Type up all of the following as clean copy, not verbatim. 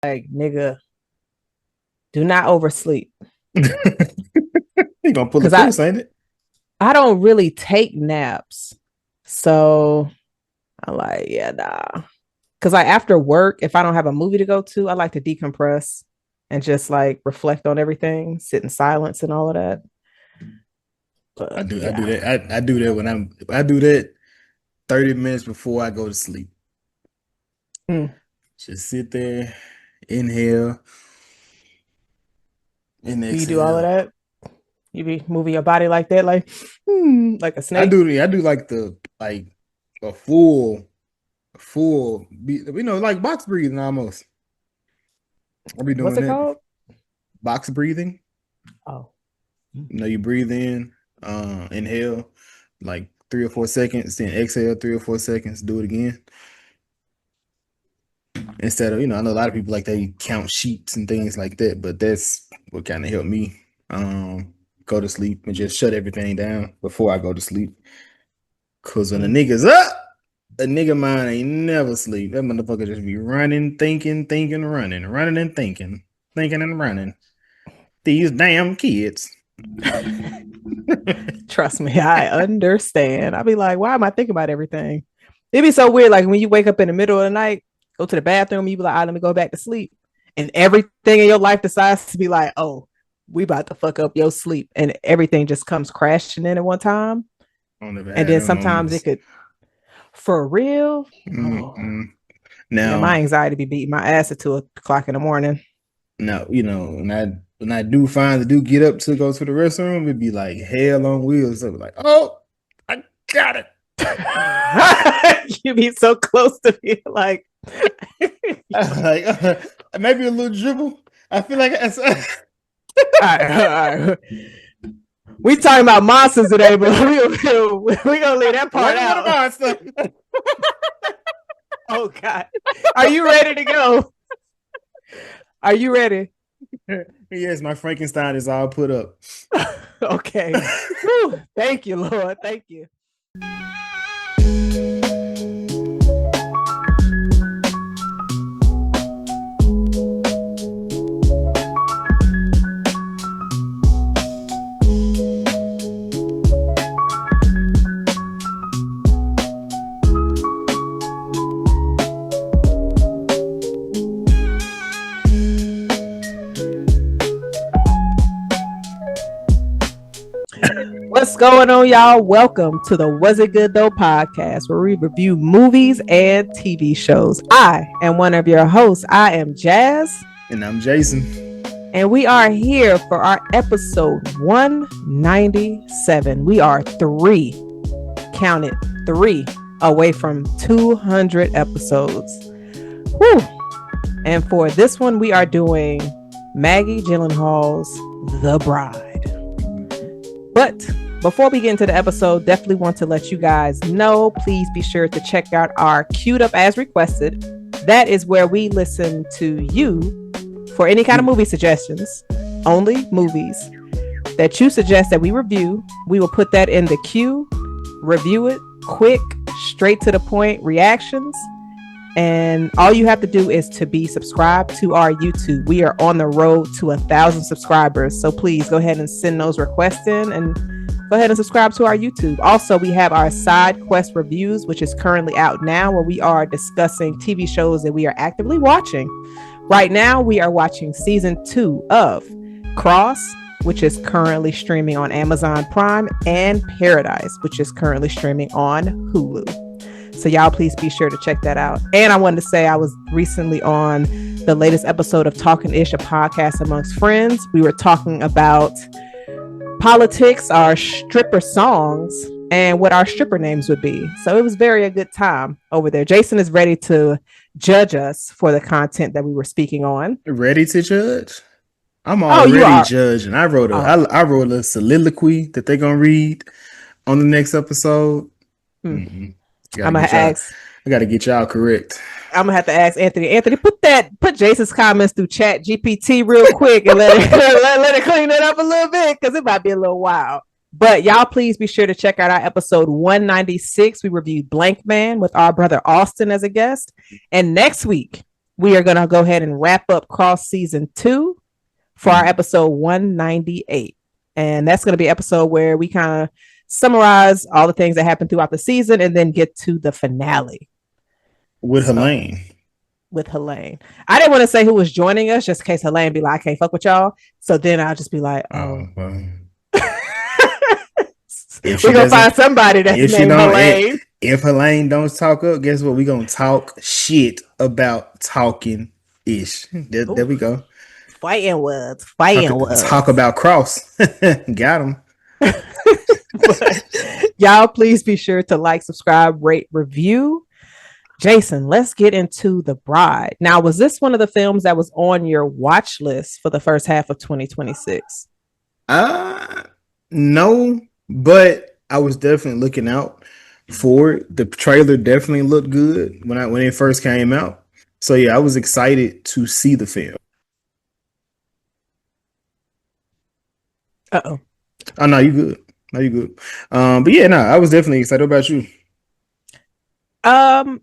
like, nigga, do not oversleep. You gonna pull a Because I, fierce, ain't it? I don't really take naps. So I'm like, yeah, nah. Because like after work, if I don't have a movie to go to, I like to decompress and just like reflect on everything, sit in silence and all of that. I But do. I do yeah. that. I do that when I do that 30 minutes before I go to sleep. Mm. Just sit there, inhale, and Do you do all of exhale. that? You be moving your body like that, like a I snake? do. I do like a full, like box breathing almost. I'll be What's doing it that. called? Box breathing. Oh. You breathe in, inhale like 3 or 4 seconds, then exhale 3 or 4 seconds, do it again. Instead of, I know a lot of people like they count sheets and things like that, but that's what kind of helped me go to sleep and just shut everything down before I go to sleep. Cause when a Mm. nigga's up, a nigga mind ain't never sleep. That motherfucker just be running, thinking, running and thinking and running. These damn kids. Trust me, I understand. I'll be like, why am I thinking about everything? It'd be so weird. Like when you wake up in the middle of the night, go to the bathroom, you be like, let me go back to sleep. And everything in your life decides to be like, oh, we about to fuck up your sleep. And everything just comes crashing in at one time. I never And had then them sometimes it moments. could, for real. Oh, Mm-mm. yeah, Now, my anxiety be beating my ass at 2 o'clock in the morning. now, when I do get up to go to the restroom, it'd be like hell on wheels. So like, oh, I got it. You be so close to me, like, Like maybe a little dribble. I feel like all right, all right. We talking about monsters today, but we gonna leave that part what out. about stuff? Oh God, are you ready to go? Are you ready? Yes, my Frankenstein is all put up. Okay. Whew. Thank you, Lord. Thank you. What's going on, y'all? Welcome to the Was It Good Though podcast, where we review movies and TV shows. I am one of your hosts. I am Jazz. And I'm Jason. And we are here for our episode 197. We are count it, three away from 200 episodes. Whew. And for this one, we are doing Maggie Gyllenhaal's The Bride. But before we get into the episode, definitely want to let you guys know, please be sure to check out our Queued Up As Requested. That is where we listen to you for any kind of movie suggestions, only movies that you suggest that we review. We will put that in the queue, review it, quick, straight to the point reactions. And all you have to do is to be subscribed to our YouTube. We are on the road to 1,000 subscribers. So please go ahead and send those requests in and go ahead and subscribe to our YouTube. Also, we have our side quest reviews, which is currently out now, where we are discussing TV shows that we are actively watching. Right now, we are watching season 2 of Cross, which is currently streaming on Amazon Prime, and Paradise, which is currently streaming on Hulu. So y'all please be sure to check that out. And I wanted to say I was recently on the latest episode of Talking Ish, a podcast amongst friends. We were talking about politics, our stripper songs, and what our stripper names would be. So it was very a good time over there. Jason is ready to judge us for the content that we were speaking on. Ready to judge? I'm already judging. I wrote a soliloquy that they're gonna read on the next episode. Mm-hmm. I gotta get y'all correct. I'm gonna have to ask Anthony. Anthony, put Jason's comments through Chat GPT real quick and let it clean it up a little bit, because it might be a little wild. But y'all please be sure to check out our episode 196. We reviewed Blank Man with our brother Austin as a guest. And next week we are going to go ahead and wrap up Cross season 2 for our episode 198. And that's going to be an episode where we kind of summarize all the things that happened throughout the season and then get to the finale. With Helene. With Helene. I didn't want to say who was joining us just in case Helene be like, I can't fuck with y'all. So then I'll just be like, oh. Well. We're going to find somebody that's named Helene. If Helene don't talk up, guess what? We're going to talk shit about talking-ish. There we go. Fighting words. Talk about Cross. Got him. Y'all, please be sure to like, subscribe, rate, review. Jason, let's get into The Bride. Now, was this one of the films that was on your watch list for the first half of 2026? No, but I was definitely looking out for it. The trailer definitely looked good when it first came out. So yeah, I was excited to see the film. Uh-oh. Oh no, you good. No, you good. But yeah, no, I was definitely excited. What about you?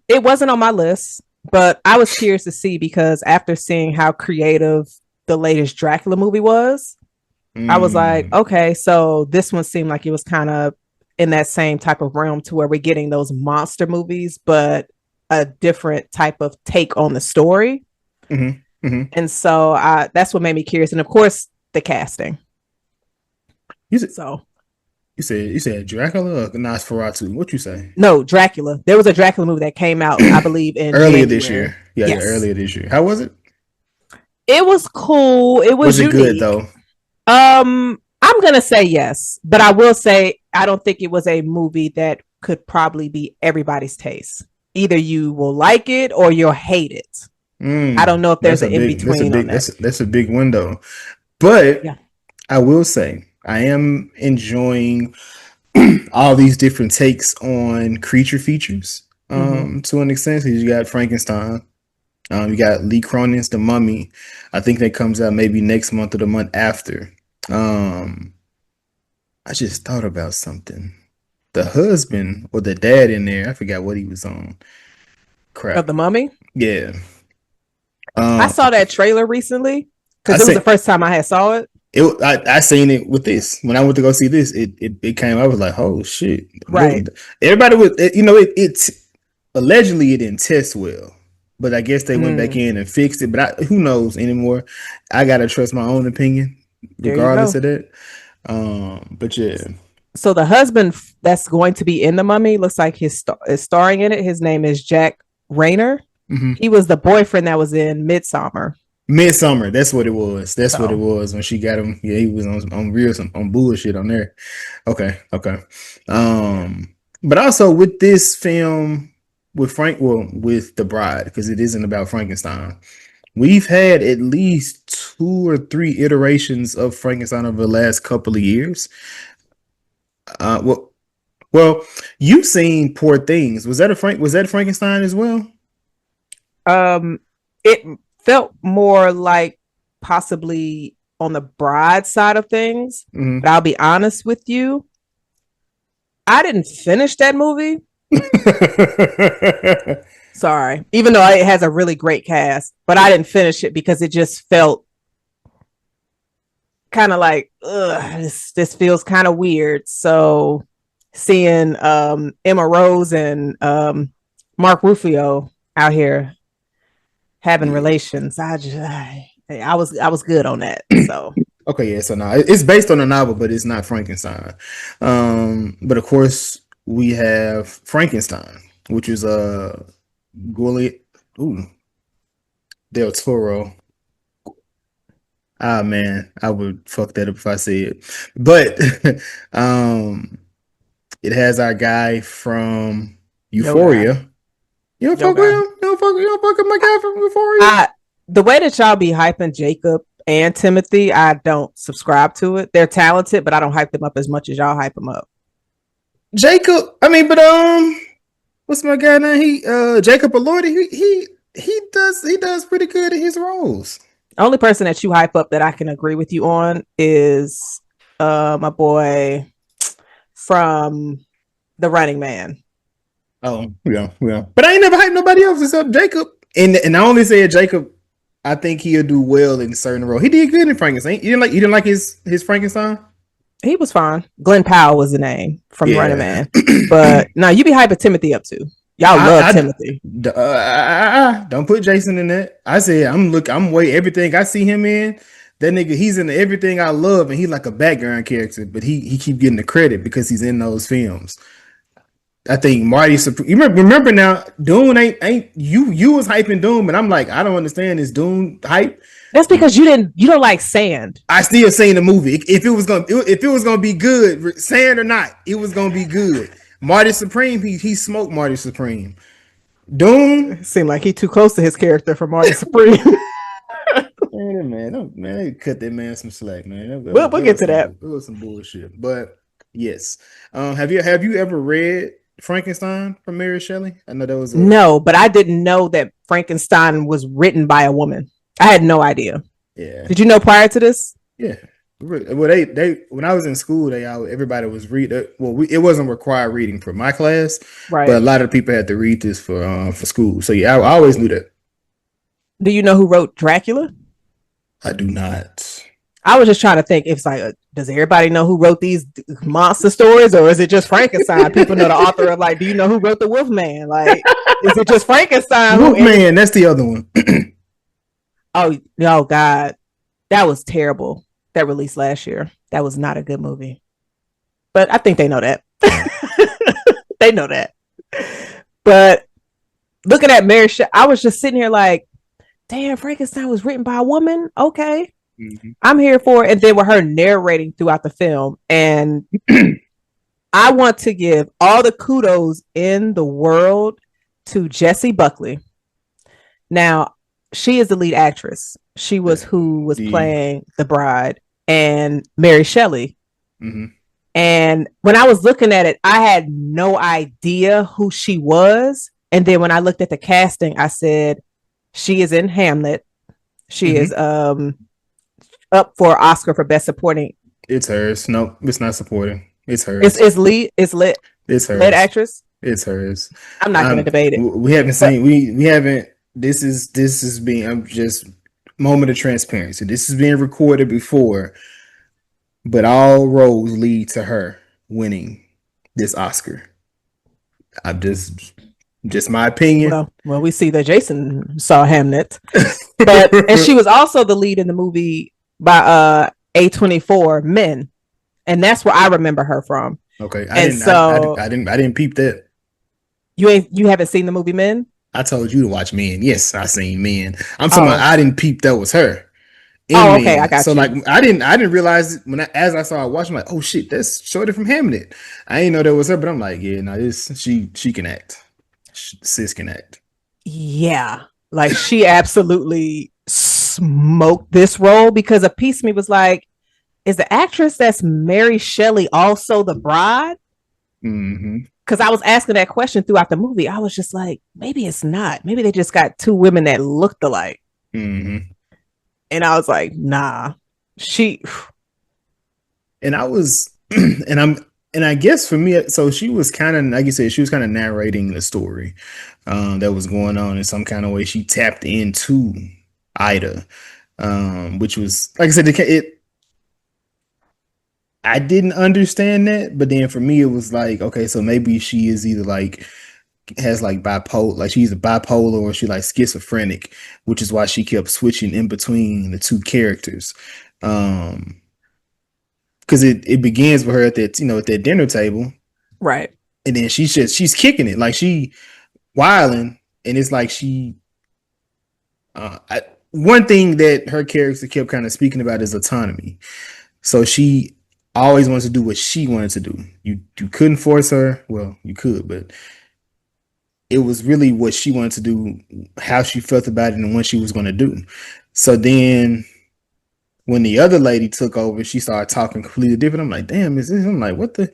It wasn't on my list, but I was curious to see because after seeing how creative the latest Dracula movie was, I was like, okay, so this one seemed like it was kind of in that same type of realm to where we're getting those monster movies, but a different type of take on the story. And so that's what made me curious. And of course, the casting. You said Dracula or Nosferatu? What you say? No, Dracula. There was a Dracula movie that came out, I believe, in earlier January. This year. Yeah, earlier this year. How was it? It was cool. It was unique. Good though? I'm gonna say yes, but I will say I don't think it was a movie that could probably be everybody's taste. Either you will like it or you'll hate it. I don't know if there's an in between. That's a big window, but I will say I am enjoying all these different takes on creature features to an extent. So you got Frankenstein, you got Lee Cronin's The Mummy. I think that comes out maybe next month or the month after. I just thought about something. The husband or the dad in there, I forgot what he was on. Crap. Of The Mummy? Yeah. I saw that trailer recently because it was the first time I had saw it. I seen it with this when I went to go see this. It came. I was like, "Oh shit!" Right. Everybody was, it allegedly it didn't test well, but I guess they went back in and fixed it. But who knows anymore? I gotta trust my own opinion, regardless of that. But yeah. So the husband that's going to be in The Mummy looks like is starring in it. His name is Jack Rayner. He was the boyfriend that was in Midsommar. That's what it was. That's what it was when she got him. Yeah, he was on bullshit on there. Okay. But also with this film with The Bride, because it isn't about Frankenstein. We've had at least 2 or 3 iterations of Frankenstein over the last couple of years. Well, you've seen Poor Things. Was that Frankenstein as well? It felt more like possibly on the Bride side of things, but I'll be honest with you, I didn't finish that movie. Sorry, even though it has a really great cast, but I didn't finish it because it just felt kind of like, this feels kind of weird. So seeing Emma Rose and Mark Ruffalo out here having relations, I was good on that. So okay, yeah. So now it's based on a novel, but it's not Frankenstein. But of course we have Frankenstein, which is Del Toro. Ah man, I would fuck that up if I said it. But it has our guy from Euphoria. You don't fuck with him? You don't fuck with my guy from Euphoria? The way that y'all be hyping Jacob and Timothy, I don't subscribe to it. They're talented, but I don't hype them up as much as y'all hype them up. Jacob, what's my guy name? Jacob Elordi. He does pretty good in his roles. The only person that you hype up that I can agree with you on is my boy from The Running Man. Oh, yeah. But I ain't never hyped nobody else except Jacob. and I only said Jacob. I think he'll do well in certain role. He did good in Frankenstein. You didn't like his Frankenstein? He was fine. Glenn Powell was the name from Running Yeah. Man. But no, you be hyping Timothy up too. Y'all love Timothy. Don't put Jason in that. I said I'm way everything I see him in. That nigga, he's in everything I love, and he's like a background character, but he keep getting the credit because he's in those films. I think Marty Supreme. You remember now, Dune ain't you was hyping Doom, and I'm like, I don't understand this Dune hype. That's because you don't like sand. I still seen the movie. If it was gonna be good, sand or not, it was gonna be good. Marty Supreme, he smoked Marty Supreme. Doom It seemed like he too close to his character for Marty Supreme. man, cut that man some slack, man. We'll get to that. It was some bullshit, but yes. Have you ever read Frankenstein from Mary Shelley? I know that was no, but I didn't know that Frankenstein was written by a woman. I had no idea. Yeah. Did you know prior to this? Yeah. Well, they when I was in school, everybody was reading. Well, it wasn't required reading for my class, right? But a lot of people had to read this for school. So yeah, I always knew that. Do you know who wrote Dracula? I do not. I was just trying to think. It's like, does everybody know who wrote these monster stories, or is it just Frankenstein? People know the author of, like, do you know who wrote the Wolfman? Like, is it just Frankenstein? Wolfman, that's the other one. Oh God, that was terrible. That released last year. That was not a good movie. But I think they know that. They know that. But looking at Mary Shelley, I was just sitting here like, damn, Frankenstein was written by a woman. Okay. Mm-hmm. I'm here for it. And then with her narrating throughout the film. And I want to give all the kudos in the world to Jessie Buckley. Now, she is the lead actress. She was who was playing the bride and Mary Shelley. Mm-hmm. And when I was looking at it, I had no idea who she was. And then when I looked at the casting, I said, she is in Hamlet. She is up for Oscar for Best Supporting. It's hers. No, it's not supporting. It's hers. It's lead. It's lit. It's hers. Lead actress. It's hers. I'm not going to debate it. We haven't seen. We haven't. This is being. I'm just moment of transparency. This is being recorded before, but all roads lead to her winning this Oscar. I'm just my opinion. Well, we see that Jason saw Hamlet, and she was also the lead in the movie by A24 Men, and that's where I remember her from. Okay, I didn't peep that. You haven't seen the movie Men? I told you to watch Men. Yes, I seen Men. I'm talking about I didn't peep that was her. Okay, Men. I got so you. Like I didn't realize as I saw her watching, I'm like, oh shit, that's Shorty from Hamlet. I didn't know that was her, but I'm like, yeah, no, she can act. Sis can act. Yeah, like she absolutely smoked this role, because a piece of me was like, is the actress that's Mary Shelley also the bride? Mm-hmm. Because I was asking that question throughout the movie. I was just like, maybe it's not. Maybe they just got two women that looked alike. Mm-hmm. And I was like, nah, she. And I was, and I guess for me, so she was kind of, like you said, she was kind of narrating the story that was going on in some kind of way. She tapped into Ida, which was, like I said, I didn't understand that, but then for me, it was like, okay, so maybe she is either like, has like bipolar, like she's a bipolar, or she like schizophrenic, which is why she kept switching in between the two characters. Because it begins with her at that, at that dinner table, right? And then she's kicking it, like she wilding, and it's like one thing that her character kept kind of speaking about is autonomy. So she always wants to do what she wanted to do. You couldn't force her. Well, you could, but it was really what she wanted to do, how she felt about it, and what she was going to do. So then when the other lady took over, she started talking completely different. I'm like, damn, is this? I'm like, what the?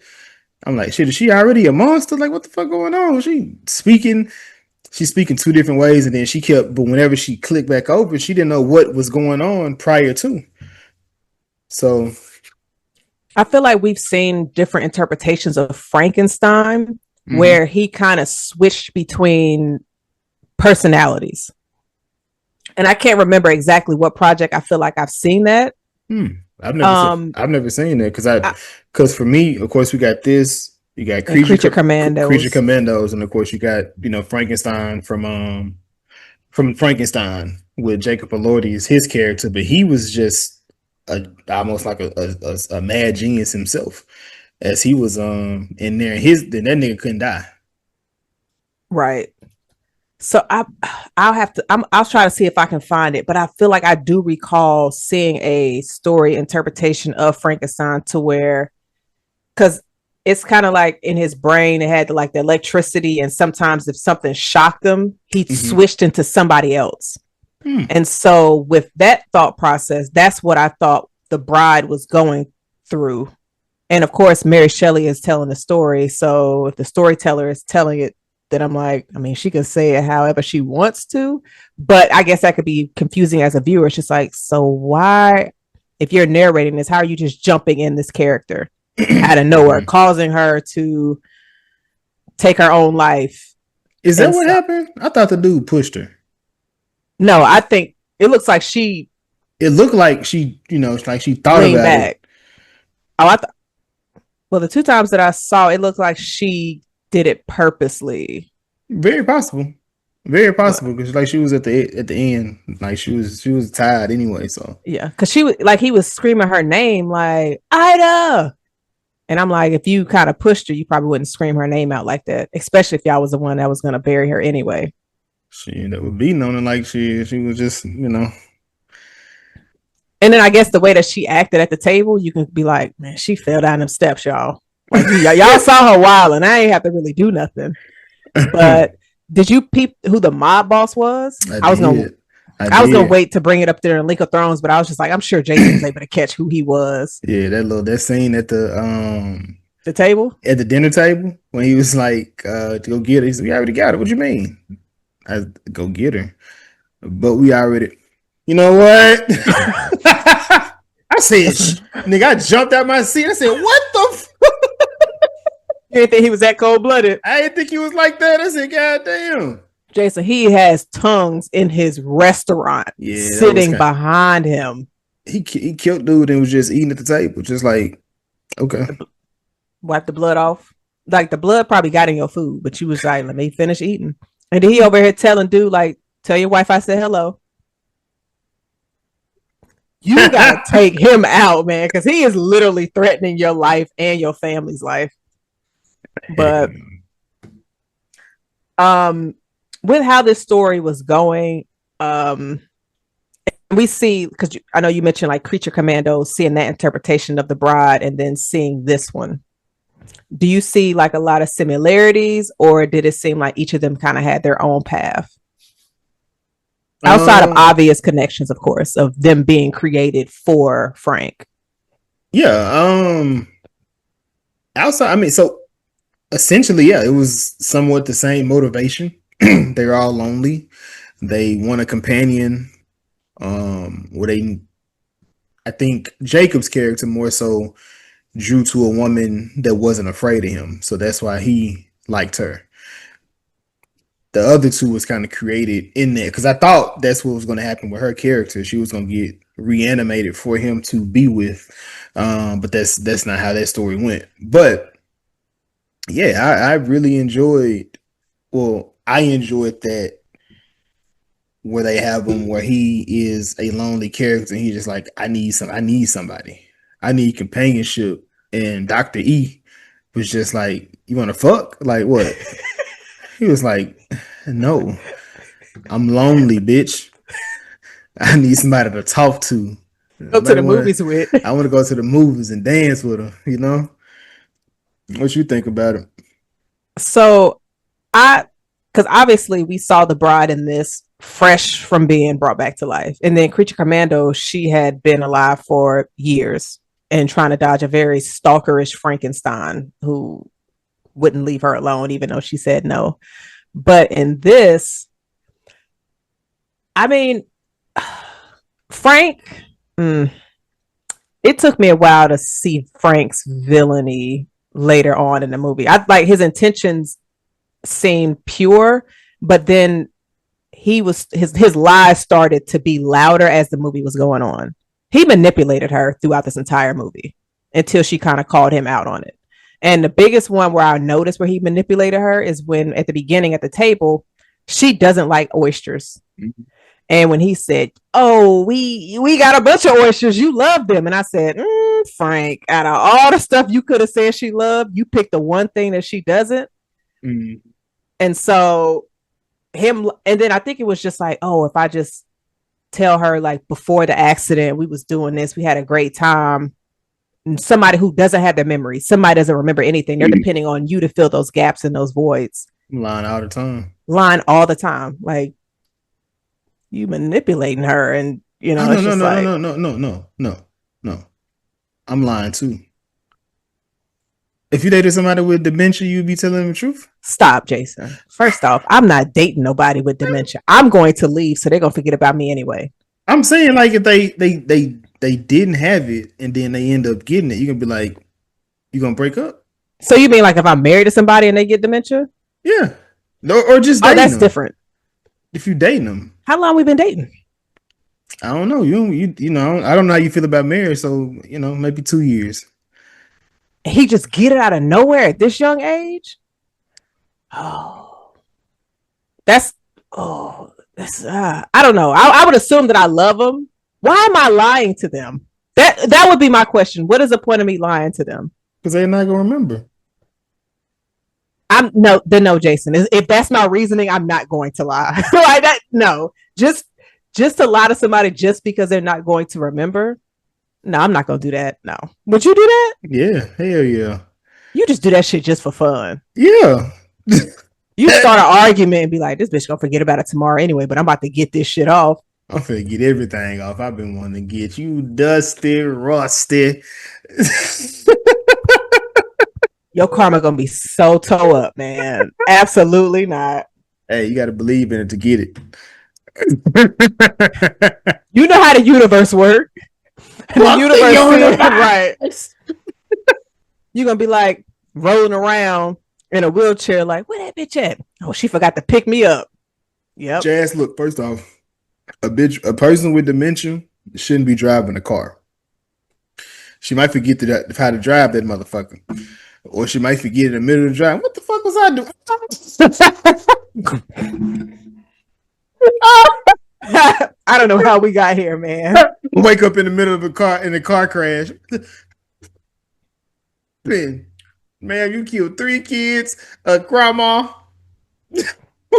I'm like, shit, is she already a monster? Like, what the fuck going on? She's speaking two different ways, and then but whenever she clicked back over, she didn't know what was going on prior to. So I feel like we've seen different interpretations of Frankenstein, where he kind of switched between personalities. And I can't remember exactly what project. I feel like I've seen that. I've never seen that because for me, of course, we got this. You got Creature Commandos. Creature Commandos, and of course, you got Frankenstein from Frankenstein with Jacob Elordi's his character, but he was just almost like a mad genius himself, as he was in there. Then that nigga couldn't die. Right. So I'll try to see if I can find it, but I feel like I do recall seeing a story interpretation of Frankenstein to where, because it's kind of like in his brain, it had like the electricity, and sometimes if something shocked him, he switched into somebody else. And so with that thought process, that's what I thought the bride was going through. And of course, Mary Shelley is telling the story. So if the storyteller is telling it, then I'm like, I mean, she can say it however she wants to, but I guess that could be confusing as a viewer. It's just like, so why, if you're narrating this, how are you just jumping in this character out of nowhere, causing her to take her own life? Is that what happened? I thought the dude pushed her. No, I think it looks like she. It looked like she, like she thought about it. Oh, well, the 2 times that I saw, it looked like she did it purposely. Very possible, because like she was at the end, like she was tired anyway. So yeah, because he was screaming her name like Ida, and I'm like, if you kind of pushed her, you probably wouldn't scream her name out like that, especially if y'all was the one that was going to bury her anyway. She ended up beating on her like she was just, And then I guess the way that she acted at the table, you can be like, man, she fell down them steps, y'all. Like, y'all saw her wild, and I ain't have to really do nothing. But did you peep who the mob boss was? I was gonna wait to bring it up there in Link of Thrones, but I was just like, I'm sure Jason was able to catch who he was. Yeah, that scene at the table, at the dinner table, when he was like, to go get it. He said, "We already got it. What you mean? I go get her, but we already." You know what? I said, nigga, I jumped out my seat. I said, what the You didn't think he was that cold-blooded? I didn't think he was like that. I said, God damn. Jason, he has tongues in his restaurant sitting behind him. He killed dude and was just eating at the table. Just like, okay. Wipe the blood off. Like, the blood probably got in your food, but you was like, let me finish eating. And then he over here telling dude, like, tell your wife I said hello. You gotta take him out, man, because he is literally threatening your life and your family's life. But with how this story was going, we see, because I know you mentioned like Creature Commandos, seeing that interpretation of the bride, and then seeing this one. Do you see like a lot of similarities, or did it seem like each of them kind of had their own path? Outside of obvious connections, of course, of them being created for Frank. Yeah. Outside, I mean, so essentially, yeah, it was somewhat the same motivation. They're all lonely. They want a companion. I think Jacob's character more so drew to a woman that wasn't afraid of him. So that's why he liked her. The other two was kind of created in there because I thought that's what was going to happen with her character. She was going to get reanimated for him to be with. But that's not how that story went. But yeah, I really enjoyed. Well, I enjoyed that where they have him where he is a lonely character. And he's just like, I need somebody. I need companionship. And Dr. E was just like, you want to fuck? Like what? He was like, no, I'm lonely, bitch. I need somebody to talk to. Go to the movies with. I want to go to the movies and dance with her, you know? What you think about it? So because obviously we saw the bride in this fresh from being brought back to life. And then Creature Commando, she had been alive for years and trying to dodge a very stalkerish Frankenstein who wouldn't leave her alone, even though she said no. But in this, I mean, Frank, it took me a while to see Frank's villainy later on in the movie. I like his intentions seemed pure, but then his lies started to be louder as the movie was going on. He manipulated her throughout this entire movie until she kind of called him out on it. And the biggest one where I noticed where he manipulated her is when at the beginning at the table, she doesn't like oysters. Mm-hmm. And when he said, "Oh, we got a bunch of oysters, you love them," and I said, Frank, out of all the stuff you could have said she loved, you picked the one thing that she doesn't. Mm-hmm. And so him, and then I think it was just like, oh, if I just tell her like before the accident we was doing this, we had a great time. And somebody who doesn't have their memory, somebody doesn't remember anything, they're depending on you to fill those gaps and those voids. Lying all the time. Like, you manipulating her, and you know, no. I'm lying too. If you dated somebody with dementia, you'd be telling them the truth. Stop, Jason. First off, I'm not dating nobody with dementia. I'm going to leave, so they're gonna forget about me anyway. I'm saying, like, if they didn't have it and then they end up getting it, you're gonna be like, you gonna break up? So you mean like if I'm married to somebody and they get dementia? Yeah. Or just dating that's them. Different. If you dating them. How long we been dating? I don't know. You know, I don't know how you feel about marriage, so you know, maybe 2 years. He just get it out of nowhere at this young age. I don't know. I would assume that I love them. Why am I lying to them? That would be my question. What is the point of me lying to them? Because they're not gonna remember. No, Jason. If that's my reasoning, I'm not going to lie. Like that. No, just to lie to somebody just because they're not going to remember. No, I'm not gonna do that. No. Would you do that? Yeah, hell yeah. You just do that shit just for fun. Yeah. You start an argument and be like, this bitch gonna forget about it tomorrow anyway, but I'm about to get this shit off. I'm finna get everything off. I've been wanting to get you dusty, rusty. Your karma gonna be so toe up, man. Absolutely not. Hey, you gotta believe in it to get it. You know how the universe works. The universe, right? You're gonna be like rolling around in a wheelchair, like, where that bitch at? Oh, she forgot to pick me up. Yep. Jazz, look, first off, a person with dementia shouldn't be driving a car. She might forget how to drive that motherfucker. Or she might forget in the middle of the drive. What the fuck was I doing? I don't know how we got here, man. Wake up in the middle of a car crash. Man, you killed 3 kids, a grandma.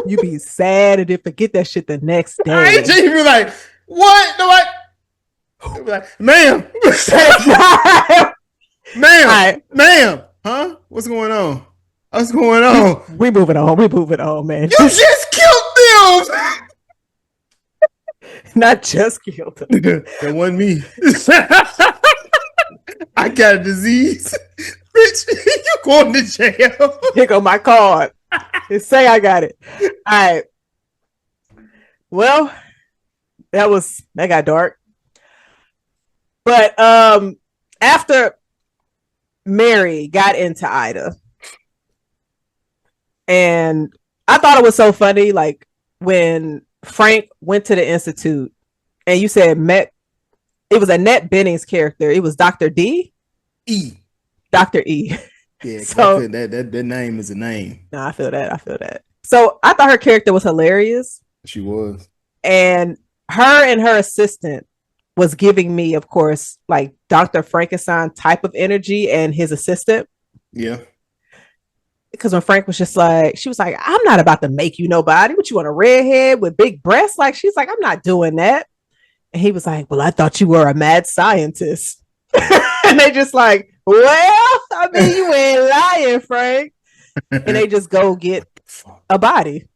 You be sad and then forget that shit the next day. I ain't be like, what? No, I be like, ma'am. Ma'am. Huh? What's going on? What's going on? We moving on, man. You just killed them. Not just killed them. That wasn't me. I got a disease. Bitch, you going to jail. Here go my card. It say I got it. All right. Well, that got dark. But after Mary got into Ida, and I thought it was so funny, like when Frank went to the Institute and you said it was Annette Bening's character. It was Dr. D? Dr. E. Yeah, so that name is a name. No, I feel that. So I thought her character was hilarious. She was. And her assistant was giving me, of course, like Dr. Frankenstein type of energy, and his assistant. Yeah. Because when Frank was just like, she was like, I'm not about to make you nobody. What, you want a redhead with big breasts? Like, she's like, I'm not doing that. And he was like, well, I thought you were a mad scientist. And they just like, well, I mean, you ain't lying, Frank. And they just go get a body.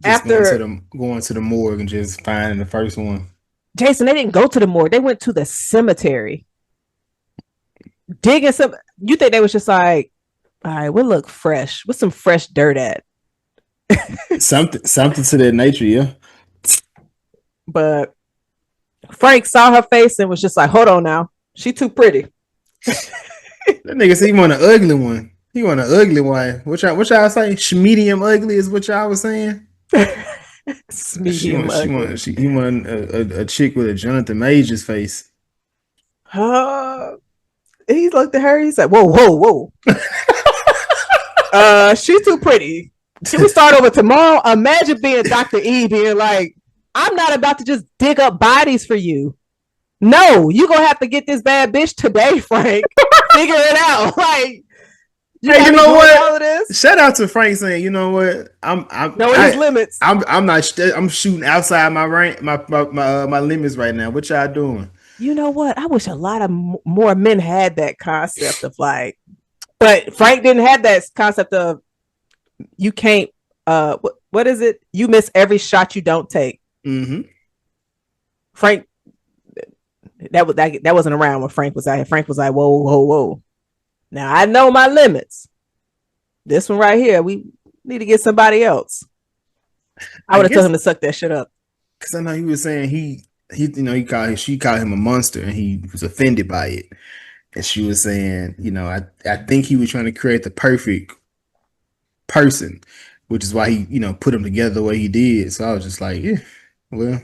Just after going to the morgue and just finding the first one. Jason, they didn't go to the morgue. They went to the cemetery. Digging some. You think they was just like, all right, we'll look fresh. What's some fresh dirt at? something to that nature, yeah. But Frank saw her face and was just like, hold on now. She too pretty. That nigga said he want an ugly one. He want an ugly one. What y'all say? Medium ugly is what y'all was saying. She Medium ugly. he want a chick with a Jonathan Majors face. He looked at her. He's like, "Whoa, whoa, whoa! She's too pretty. Can we start over tomorrow?" Imagine being Dr. E being like, "I'm not about to just dig up bodies for you. No, you gonna have to get this bad bitch today, Frank. Figure it out." Like, hey, you know what? Shout out to Frank saying, you know what? I'm his limits. I'm not. I'm shooting outside my rank, my limits right now. What y'all doing? You know what? I wish a lot of more men had that concept of like, but Frank didn't have that concept of you can't. What is it? You miss every shot you don't take. Mm-hmm. Frank, that wasn't around when Frank was out here. Frank was like, whoa, whoa, whoa. Now I know my limits. This one right here, we need to get somebody else. I would have told him to suck that shit up. Because I know he was saying she called him a monster, and he was offended by it. And she was saying, I think he was trying to create the perfect person, which is why he, put him together the way he did. So I was just like, yeah, well,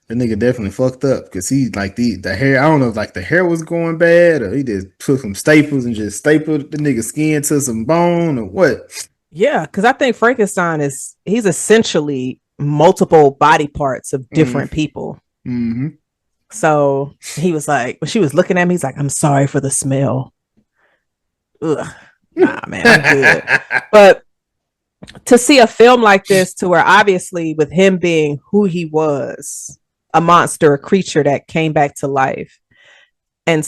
the nigga definitely fucked up, because he like the hair. I don't know if like the hair was going bad, or he just took some staples and just stapled the nigga skin to some bone, or what. Yeah, because I think Frankenstein he's essentially multiple body parts of different people. Mm-hmm. So he was like, when she was looking at me, he's like, "I'm sorry for the smell." Ugh. Nah, man, I'm good. But to see a film like this, to where obviously with him being who he was, a monster, a creature that came back to life. And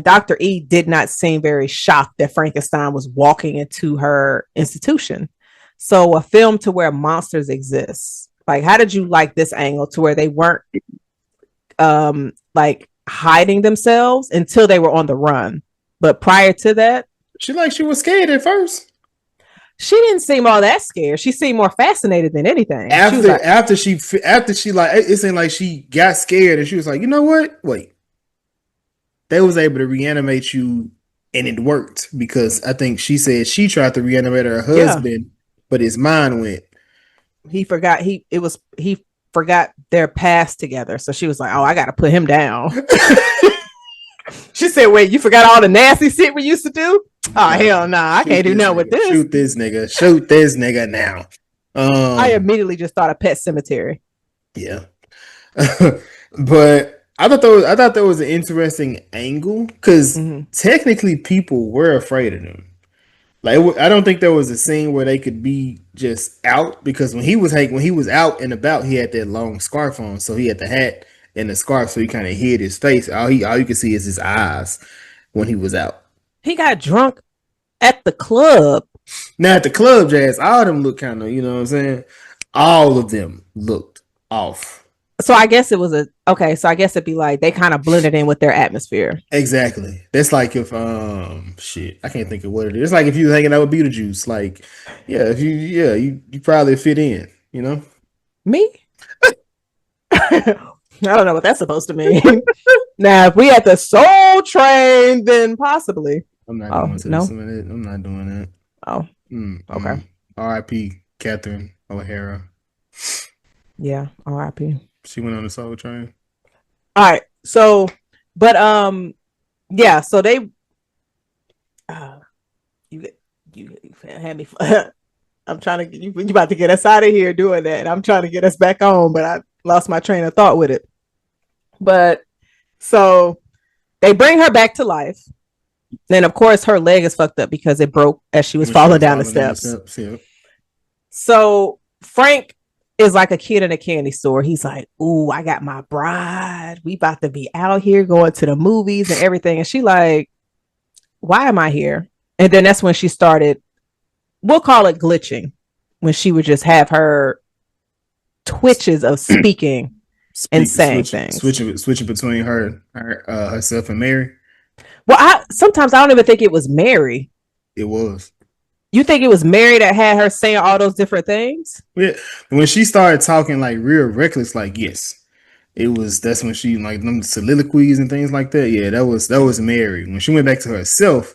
Dr. E did not seem very shocked that Frankenstein was walking into her institution. So a film to where monsters exist. Like, how did you like this angle to where they weren't like hiding themselves until they were on the run? But prior to that, she was scared at first. She didn't seem all that scared. She seemed more fascinated than anything. After she like, it seemed like she got scared, and she was like, you know what? Wait. They was able to reanimate you, and it worked, because I think she said she tried to reanimate her husband, but his mind went. He forgot he forgot their past together. So she was like, "Oh, I got to put him down." She said, "Wait, you forgot all the nasty shit we used to do? Oh, hell nah, I can't do nothing with this. Shoot this nigga now." I immediately just thought of Pet Sematary. Yeah. But I thought that was an interesting angle, because technically people were afraid of him. Like, I don't think there was a scene where they could be just out, because when he was out and about, he had that long scarf on, so he had the hat and the scarf, so he kind of hid his face. All you could see is his eyes when he was out. He got drunk at the club. Now at the club, Jazz, all of them looked kind of, you know what I'm saying? All of them looked off. So I guess it was so I guess it'd be like they kind of blended in with their atmosphere. Exactly. That's like if I can't think of what it is. It's like if you were hanging out with Beetlejuice. Like, if you probably fit in, you know? Me? I don't know what that's supposed to mean. Now, if we had the Soul Train, then possibly. I'm not going to I'm not doing that. Oh. Okay. R.I.P. Catherine O'Hara. Yeah, R.I.P. She went on the Soul Train. All right. So, but so they you had me. I'm trying to get you about to get us out of here doing that. I'm trying to get us back on, but I lost my train of thought with it. But so they bring her back to life. Then of course her leg is fucked up because it broke as she was falling down the steps. Yeah. So Frank is like a kid in a candy store. He's like, "Ooh, I got my bride. We about to be out here going to the movies and everything." And she like, "Why am I here?" And then that's when she started, we'll call it glitching, when she would just have her twitches of speaking and saying things. Switching between herself and Mary. Well, sometimes I don't even think it was Mary. It was. You think it was Mary that had her saying all those different things? Yeah. When she started talking like real reckless, like, yes. That's when she like them soliloquies and things like that. Yeah, that was Mary. When she went back to herself,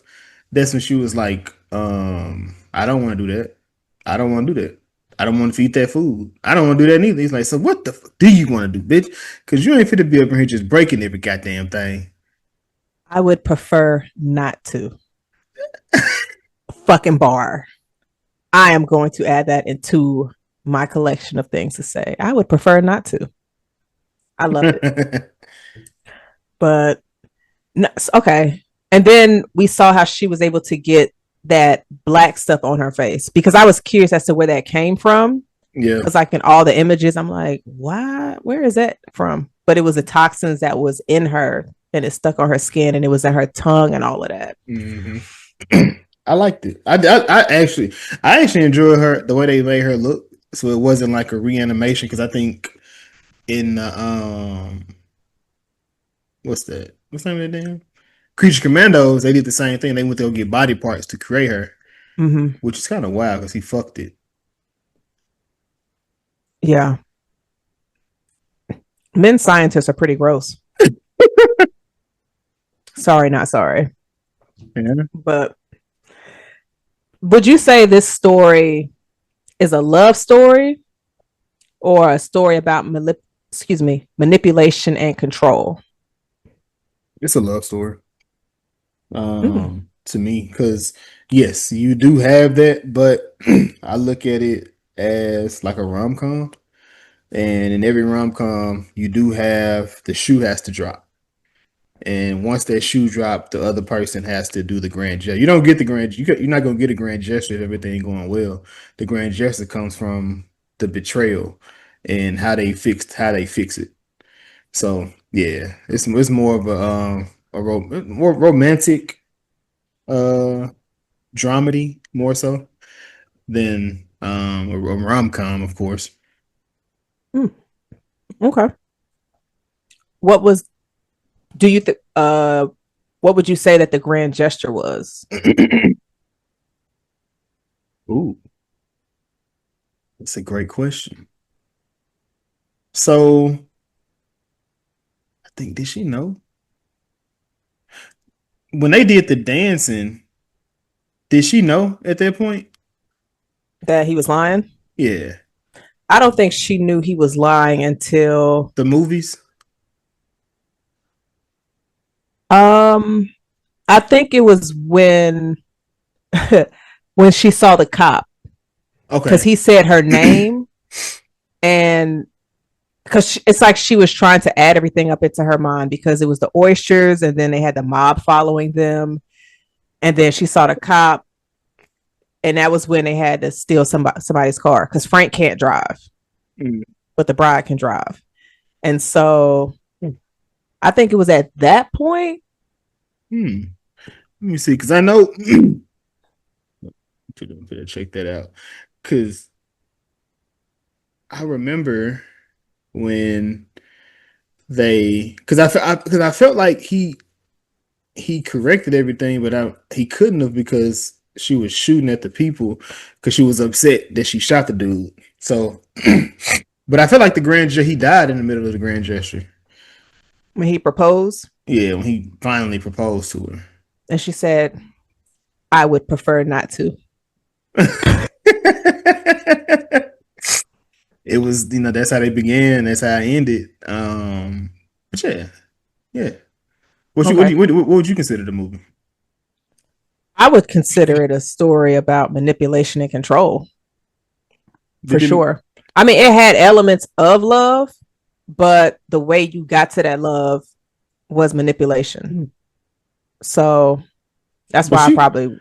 that's when she was like, I don't want to do that. I don't want to do that. I don't want to feed that food. I don't want to do that neither. He's like, so what the fuck do you want to do, bitch? Because you ain't fit to be up in here just breaking every goddamn thing. I would prefer not to. Fucking bar. I am going to add that into my collection of things to say. I would prefer not to. I love it. But no, okay. And then we saw how she was able to get that black stuff on her face, because I was curious as to where that came from. Yeah. Because like in all the images, I'm like, why? Where is that from? But it was the toxins that was in her, and it stuck on her skin, and it was in her tongue and all of that. Mm-hmm. I liked it. I actually enjoyed her, the way they made her look. So it wasn't like a reanimation, because I think in what's that? What's the name of that damn? Creature Commandos, they did the same thing. They went to go get body parts to create her, which is kind of wild because he fucked it. Yeah. Men scientists are pretty gross. Sorry, not sorry. Yeah. But would you say this story is a love story or a story about manipulation and control? It's a love story. To me, because yes, you do have that, but I look at it as like a rom-com, and in every rom-com, you do have the shoe has to drop, and once that shoe drops, the other person has to do the grand gesture. You don't get the grand. You're not gonna get a grand gesture if everything going well. The grand gesture comes from the betrayal and how they fix it. So yeah, it's more of more romantic dramedy, more so than a rom-com, of course. Okay. What would you say that the grand gesture was? Ooh, that's a great question. So I think, did she know when they did the dancing? Did she know at that point that he was lying? Yeah. I don't think she knew he was lying until the movies. I think it was when when she saw the cop. Okay. Because he said her name, and because it's like she was trying to add everything up into her mind, because it was the oysters, and then they had the mob following them, and then she saw the cop, and that was when they had to steal somebody's car, because Frank can't drive, but the bride can drive. And so I think it was at that point. Let me see, because I know check that out, because I remember when because I felt like he corrected everything, but he couldn't have, because she was shooting at the people because she was upset that she shot the dude. So, but I felt like the grand gesture, he died in the middle of the grand gesture when he proposed. Yeah, when he finally proposed to her, and she said, "I would prefer not to." It was, that's how they began. That's how it ended. But yeah. What would you consider the movie? I would consider it a story about manipulation and control. For sure. I mean, it had elements of love, but the way you got to that love was manipulation. So that's why I probably.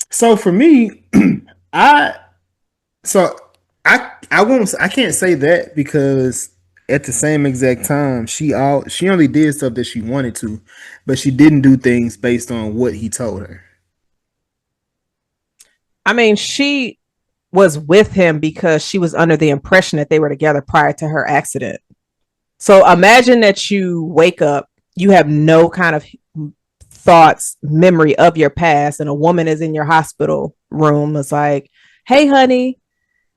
So for me, I can't say that, because at the same exact time, she only did stuff that she wanted to, but she didn't do things based on what he told her. I mean, she was with him because she was under the impression that they were together prior to her accident. So imagine that you wake up, you have no kind of thoughts, memory of your past, and a woman is in your hospital room. It's like, "Hey, honey,"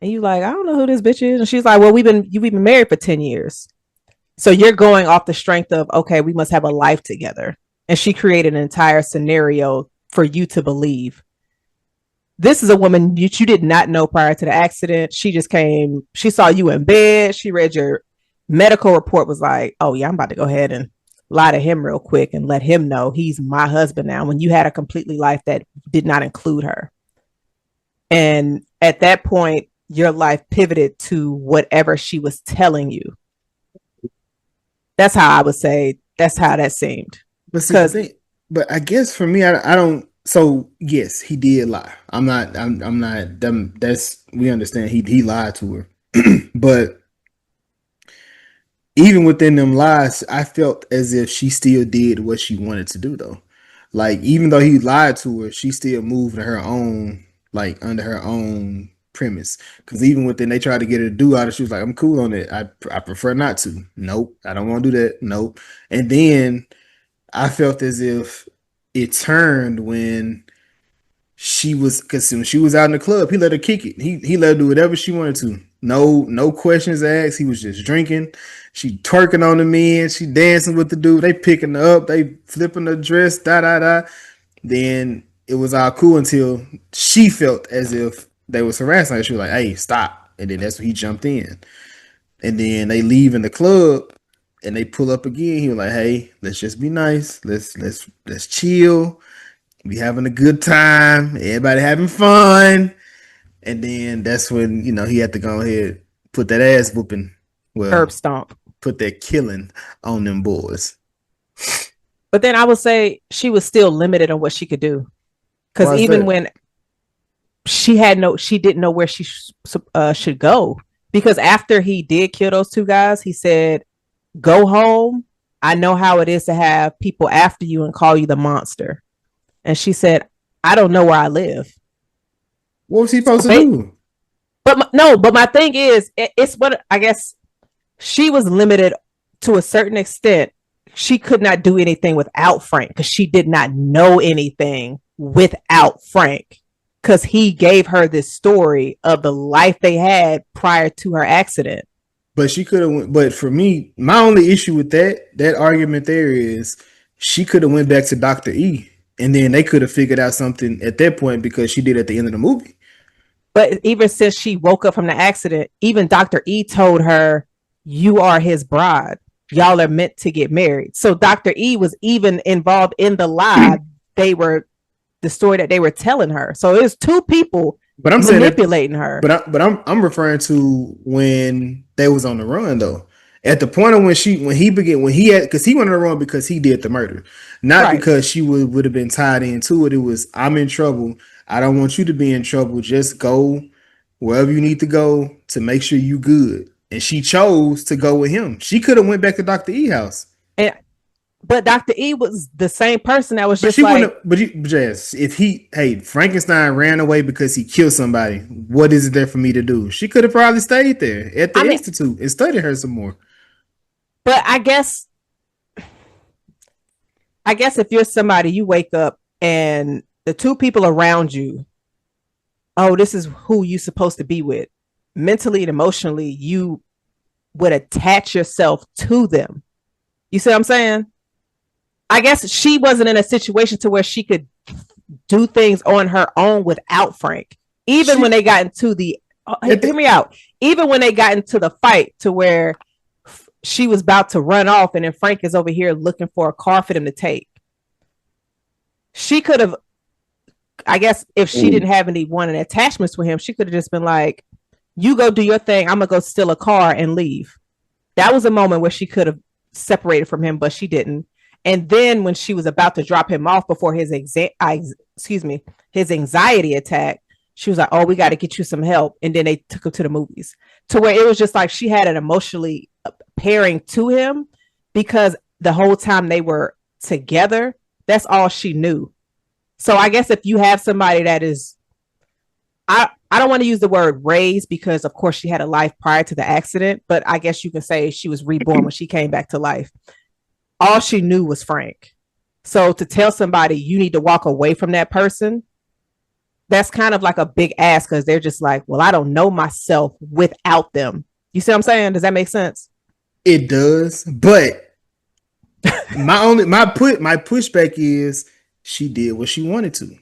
and you like, "I don't know who this bitch is," and she's like, "Well, we've been married for 10 years." So you're going off the strength of, okay, we must have a life together, and she created an entire scenario for you to believe. This is a woman that you did not know prior to the accident. She just came, she saw you in bed, she read your medical report, was like, oh yeah, I'm about to go ahead and lie to him real quick and let him know he's my husband now, when you had a completely life that did not include her. And at that point, your life pivoted to whatever she was telling you. That's how I would say, that's how that seemed. But see, the thing, but I guess for me, I don't. So yes, he did lie. I'm not. I'm not. That's, we understand. He lied to her, but even within them lies, I felt as if she still did what she wanted to do, though. Like, even though he lied to her, she still moved her own, like, under her own premise. Because even within, they tried to get her to do all this, she was like, I'm cool on it. I prefer not to. Nope. I don't want to do that. Nope. And then I felt as if it turned when she was, because when she was out in the club, he let her kick it. He let her do whatever she wanted to. No questions asked. He was just drinking. She twerking on the men. She dancing with the dude. They picking her up. They flipping her dress. Da da da. Then it was all cool until she felt as if they was harassing her. She was like, "Hey, stop!" And then that's when he jumped in. And then they leave in the club, and they pull up again. He was like, "Hey, let's just be nice. Let's chill. We having a good time. Everybody having fun." And then that's when, he had to go ahead, put that ass whooping. Well, Herb stomp. Put that killing on them boys. But then I would say she was still limited on what she could do. Because even when she didn't know where she should go. Because after he did kill those two guys, he said, go home. I know how it is to have people after you and call you the monster. And she said, I don't know where I live. What was he supposed to do? But my thing is, it's what I guess she was limited to a certain extent. She could not do anything without Frank because she did not know anything without Frank, because he gave her this story of the life they had prior to her accident. But she could have. But for me, my only issue with that argument there is she could have went back to Dr. E, and then they could have figured out something at that point, because she did at the end of the movie. But even since she woke up from the accident, even Dr. E told her, you are his bride. Y'all are meant to get married. So Dr. E was even involved in the lie. The story that they were telling her. So it was two people manipulating her. But I'm referring to when they was on the run, though. At the point of when he had, because he went on the run because he did the murder, not because she would have been tied into it. It was, I'm in trouble. I don't want you to be in trouble. Just go wherever you need to go to make sure you good. And she chose to go with him. She could have went back to Dr. E house. But Dr. E was the same person that was just Jess, if Frankenstein ran away because he killed somebody, what is it there for me to do? She could have probably stayed there at the institute and studied her some more. But I guess if you're somebody, you wake up and the two people around you, oh, this is who you're supposed to be with. Mentally and emotionally, you would attach yourself to them. You see what I'm saying? I guess she wasn't in a situation to where she could do things on her own without Frank. Even when they got into hear me out. Even when they got into the fight to where she was about to run off and then Frank is over here looking for a car for them to take. She could have, I guess, if she didn't have any attachments with him, she could have just been like, you go do your thing. I'm going to go steal a car and leave. That was a moment where she could have separated from him, but she didn't. And then when she was about to drop him off before his anxiety attack, she was like, oh, we got to get you some help. And then they took him to the movies, to where it was just like she had an emotionally pairing to him, because the whole time they were together, that's all she knew. So I guess if you have somebody that is, I don't want to use the word raised, because of course she had a life prior to the accident, but I guess you can say she was reborn when she came back to life. All she knew was Frank. So to tell somebody you need to walk away from that person, that's kind of like a big ask, because they're just like, well, I don't know myself without them. You see what I'm saying? Does that make sense? It does, but my pushback is she did what she wanted to.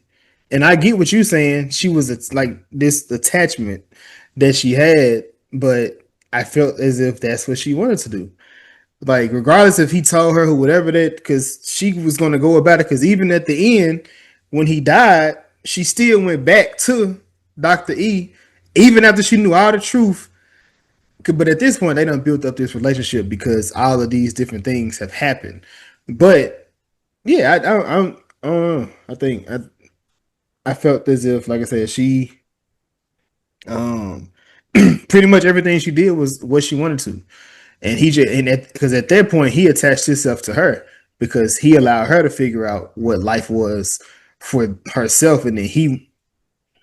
And I get what you're saying. She was like this attachment that she had, but I felt as if that's what she wanted to do. Like, regardless if he told her or whatever that, because she was going to go about it. Because even at the end, when he died, she still went back to Dr. E, even after she knew all the truth. But at this point, they done built up this relationship because all of these different things have happened. But yeah, I think I felt as if, like I said, she um pretty much everything she did was what she wanted to. And he just because at that point he attached himself to her because he allowed her to figure out what life was for herself, and then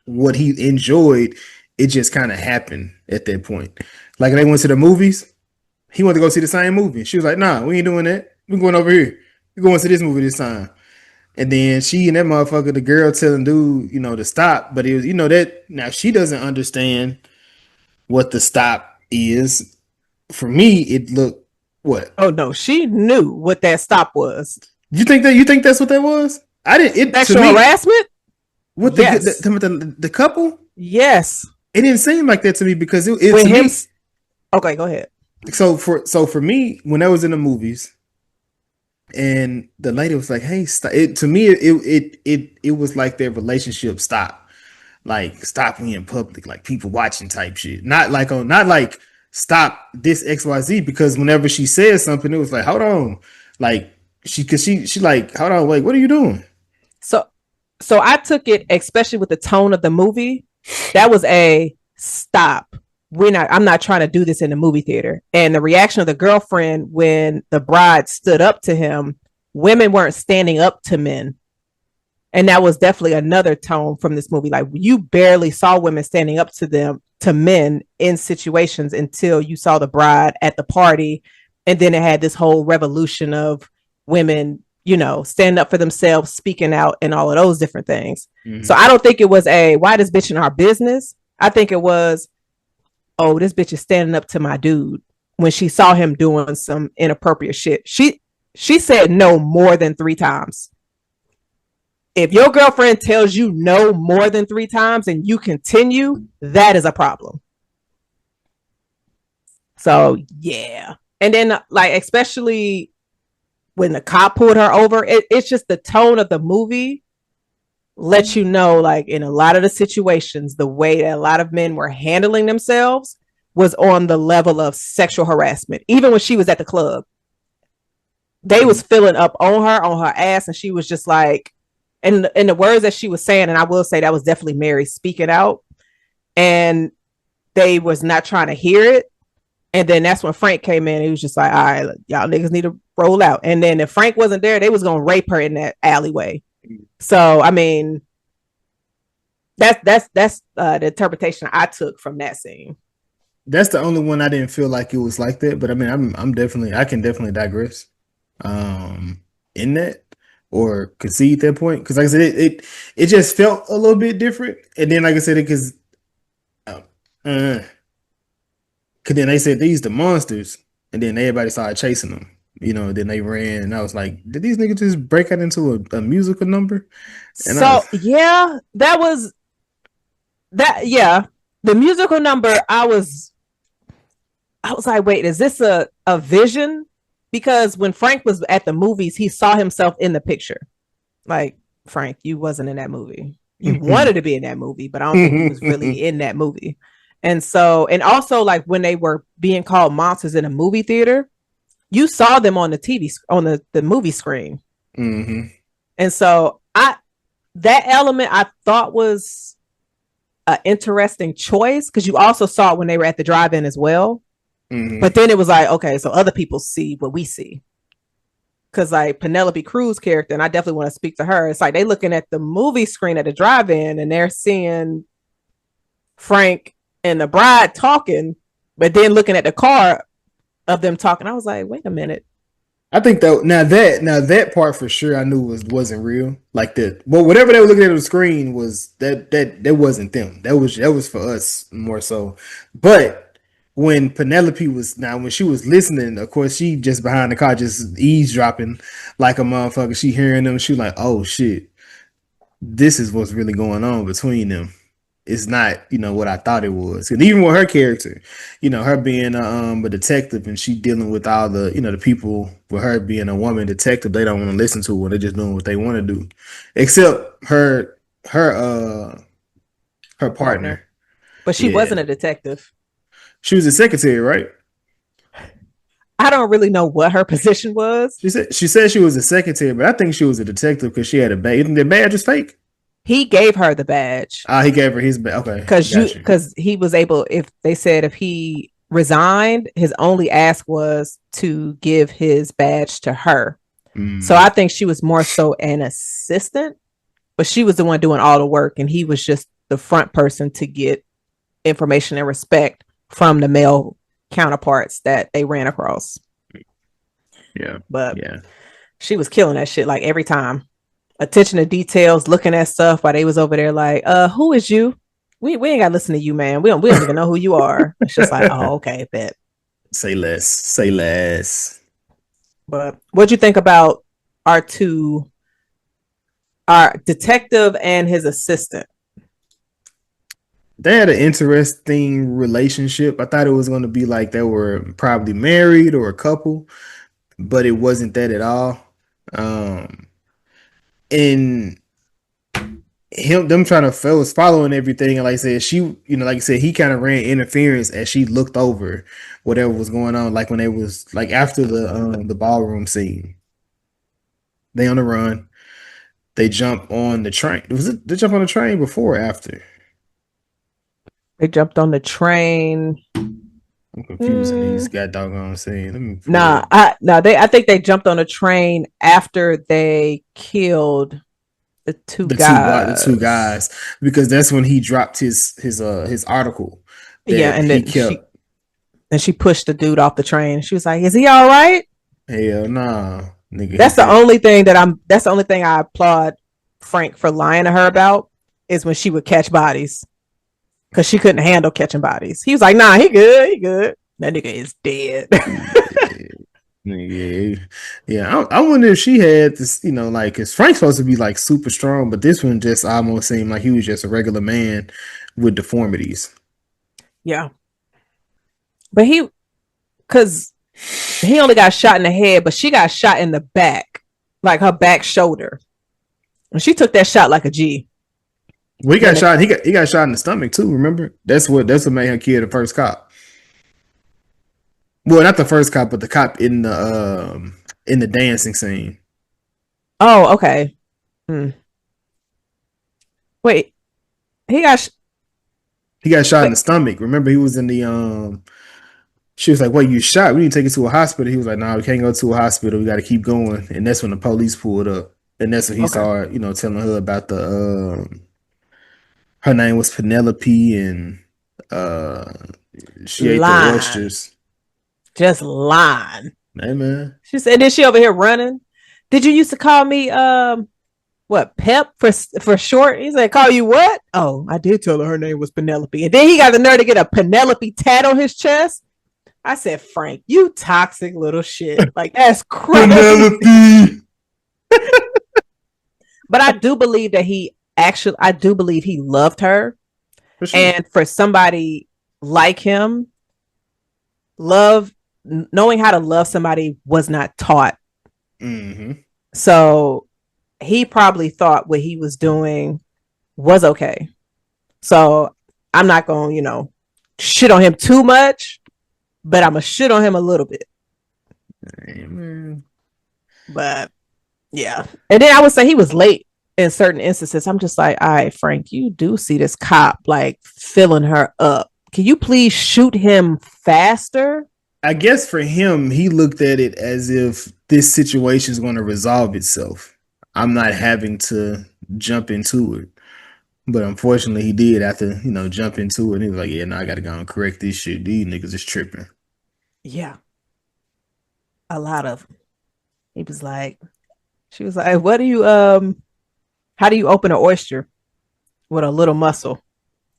what he enjoyed, it just kind of happened at that point. Like they went to the movies, he wanted to go see the same movie. She was like, "Nah, we ain't doing that. We're going over here. We're going to see this movie this time." And then she and that motherfucker, the girl telling dude, to stop, but it was, that now she doesn't understand what the stop is. For me, it looked what? Oh no, she knew what that stop was. You think that's what that was? I didn't. It Sexual to me, harassment. with Yes. the couple. Yes. It didn't seem like that to me because it With to him. me. Okay, go ahead. So for me, when I was in the movies, and the lady was like, "Hey, stop." It to me, it was like their relationship stopped. Like stop me in public, like people watching type shit. Not like stop this XYZ, because whenever she said something, it was like, hold on. Like she like, hold on, wait, what are you doing? So I took it, especially with the tone of the movie, that was a stop. I'm not trying to do this in the movie theater. And the reaction of the girlfriend when the bride stood up to him, women weren't standing up to men. And that was definitely another tone from this movie. Like you barely saw women standing up to men in situations until you saw the bride at the party. And then it had this whole revolution of women, stand up for themselves, speaking out, and all of those different things. Mm-hmm. So I don't think it was why this bitch in our business? I think it was, oh, this bitch is standing up to my dude when she saw him doing some inappropriate shit. She said no more than 3 times. If your girlfriend tells you no more than 3 times and you continue, that is a problem. So yeah. And then like, especially when the cop pulled her over, it's just the tone of the movie lets you know, like in a lot of the situations, the way that a lot of men were handling themselves was on the level of sexual harassment. Even when she was at the club, they was filling up on her ass, and she was just like, and the words that she was saying, and I will say that was definitely Mary speaking out, and they was not trying to hear it. And then that's when Frank came in. He was just like, all right, y'all niggas need to roll out. And then if Frank wasn't there, they was going to rape her in that alleyway. So, I mean, that's the interpretation I took from that scene. That's the only one I didn't feel like it was like that. But I mean, I can definitely digress in that, or concede that point. Because like I said, it just felt a little bit different. And then, like I said, because then they said these the monsters, and then everybody started chasing them. Then they ran, and I was like, did these niggas just break out into a musical number? And yeah, that was that. Yeah, the musical number. I was like, wait, is this a vision? Because when Frank was at the movies, he saw himself in the picture. Like, Frank, you wasn't in that movie. You wanted to be in that movie, but I don't think you was really in that movie. And so, and also like when they were being called monsters in a movie theater, you saw them on the TV, on the movie screen. Mm-hmm. And so that element I thought was an interesting choice, because you also saw it when they were at the drive-in as well. Mm-hmm. But then it was like, okay, so other people see what we see. Because like Penelope Cruz character, and I definitely want to speak to her, it's like they looking at the movie screen at the drive-in and they're seeing Frank and the bride talking, but then looking at the car of them talking, I was like, wait a minute. I think that now that part for sure I knew wasn't real. Like that, but whatever they were looking at on the screen was that wasn't them. That was for us more so. But when Penelope when she was listening, of course she just behind the car just eavesdropping like a motherfucker. She hearing them, she like, oh shit. this is what's really going on between them. It's not, what I thought it was. And even with her character, her being a detective and she dealing with all the, the people with her being a woman detective, they don't want to listen to her. They're just doing what they want to do. Except her partner. But she Yeah. wasn't a detective. She was a secretary, right? I don't really know what her position was. She said she was a secretary, but I think she was a detective because she had a badge. The badge is fake. He gave her the badge. He gave her his badge. Okay, because he was able. If they said if he resigned, his only ask was to give his badge to her. So I think she was more so an assistant, but she was the one doing all the work, and he was just the front person to get information and respect from the male counterparts that they ran across. Yeah, but she was killing that shit like every time. Attention to details, looking at stuff while they was over there like, who is you? We ain't gotta listen to you, man. We don't even know who you are. It's just like, oh, okay, bet. Say less. But what'd you think about our detective and his assistant? They had an interesting relationship. I thought it was going to be like they were probably married or a couple, but it wasn't that at all. And them trying to was following everything, and like I said, she, like I said, he kind of ran interference as she looked over whatever was going on. Like when they was like after the ballroom scene, they on the run, they jump on the train. They jump on the train before or after? They jumped on the train. I'm confusing these god doggone scenes. I think they jumped on a train after they killed the two guys, because that's when he dropped his article. And then she pushed the dude off the train. She was like, "Is he all right?" Hell nah, nigga. That's the only thing I applaud Frank for lying to her about is when she would catch bodies, because she couldn't handle catching bodies. He was like, "Nah, he good. That nigga is dead." Yeah. I wonder if she had this, like, because Frank's supposed to be like super strong, but this one just almost seemed like he was just a regular man with deformities. Yeah, but because he only got shot in the head, but she got shot in the back, like her back shoulder, and she took that shot like a G. Well, he got shot. He got shot in the stomach too. Remember, that's what made her kill the first cop. Well, not the first cop, but the cop in the dancing scene. Oh, okay. Wait, he got shot in the stomach. Remember, he was in the She was like, "What, you shot? We need to take you to a hospital." He was like, "Nah, we can't go to a hospital. We got to keep going." And that's when the police pulled up, and that's when he started, telling her about the her name was Penelope, and she ate the oysters. Just lying. Hey, man. She said, "Then she over here running. Did you used to call me what, Pep for short?" He said, "Call you what?" "Oh, I did tell her name was Penelope." And then he got the nerve to get a Penelope tat on his chest. I said, "Frank, you toxic little shit. Like, that's crazy." Penelope. But I do believe that he loved her. For sure. And for somebody like him, knowing how to love somebody was not taught. Mm-hmm. So he probably thought what he was doing was okay. So I'm not going to, shit on him too much, but I'm going to shit on him a little bit. Amen. But yeah. And then I would say he was late in certain instances. I'm just like, all right, Frank, you do see this cop like filling her up. Can you please shoot him faster? I guess for him, he looked at it as if this situation is going to resolve itself. I'm not having to jump into it. But unfortunately, he did have to, jump into it. And he was like, "Yeah, no, I got to go and correct this shit. These niggas is tripping." Yeah. A lot of them. She was like, "What do you, how do you open an oyster with a little muscle?"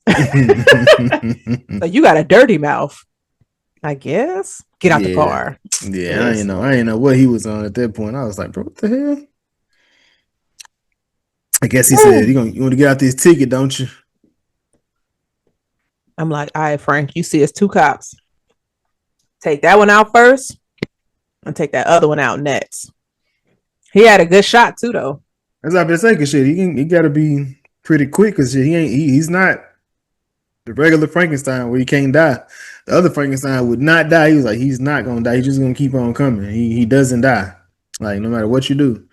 So you got a dirty mouth, I guess. Get out the car. Yeah, I ain't know what he was on at that point. I was like, "Bro, what the hell?" I guess he said, you want to get out this ticket, don't you? I'm like, all right, Frank, you see it's 2 cops. Take that one out first and take that other one out next. He had a good shot too, though. That's not been saying shit. He got to be pretty quick because he's not the regular Frankenstein where he can't die. The other Frankenstein would not die. He was like, he's not gonna die. He's just gonna keep on coming. He doesn't die. Like no matter what you do.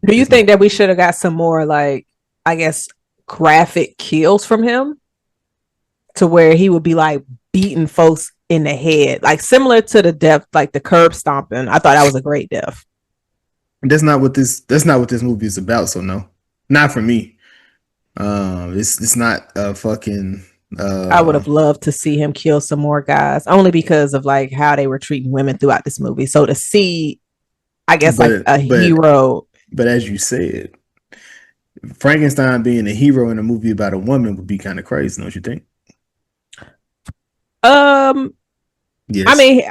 Do you think that we should have got some more, like, I guess, graphic kills from him to where he would be like beating folks in the head, like similar to the death, like the curb stomping? I thought that was a great death. That's not what this movie is about. So no, not for me. It's not a fucking. I would have loved to see him kill some more guys, only because of like how they were treating women throughout this movie. So to see, I guess, hero. But as you said, Frankenstein being a hero in a movie about a woman would be kind of crazy, don't you think? Yes. I mean,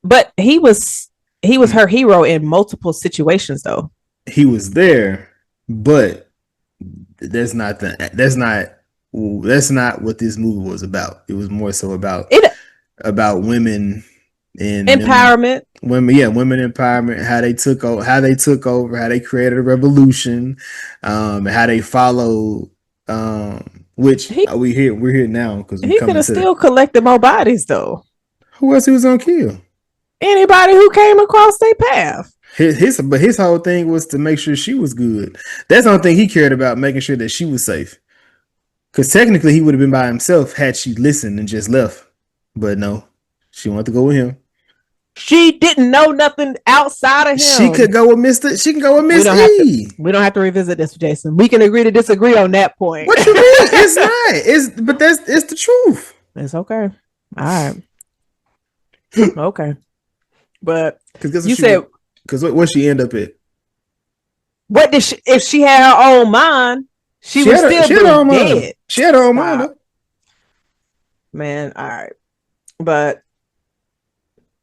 but he was her hero in multiple situations, though. He was there, but that's not what this movie was about. It was more so about women and empowerment. Women empowerment, how they took over, how they created a revolution, how they followed, which we're here now because he could have still collected more bodies though. Who else he was gonna kill? Anybody who came across their path. But his whole thing was to make sure she was good. That's the only thing he cared about, making sure that she was safe. Because technically he would have been by himself had she listened and just left. But no, she wanted to go with him. She didn't know nothing outside of him. She could go with Mr. She can go with Miss E. We don't have to revisit this, Jason. We can agree to disagree on that point. What you mean? It's not. It's the truth. It's okay. All right. Okay. But you said, because what she end up at? What did she? If she had her own mind, she would still be dead. She had her own mind. Man, all right. But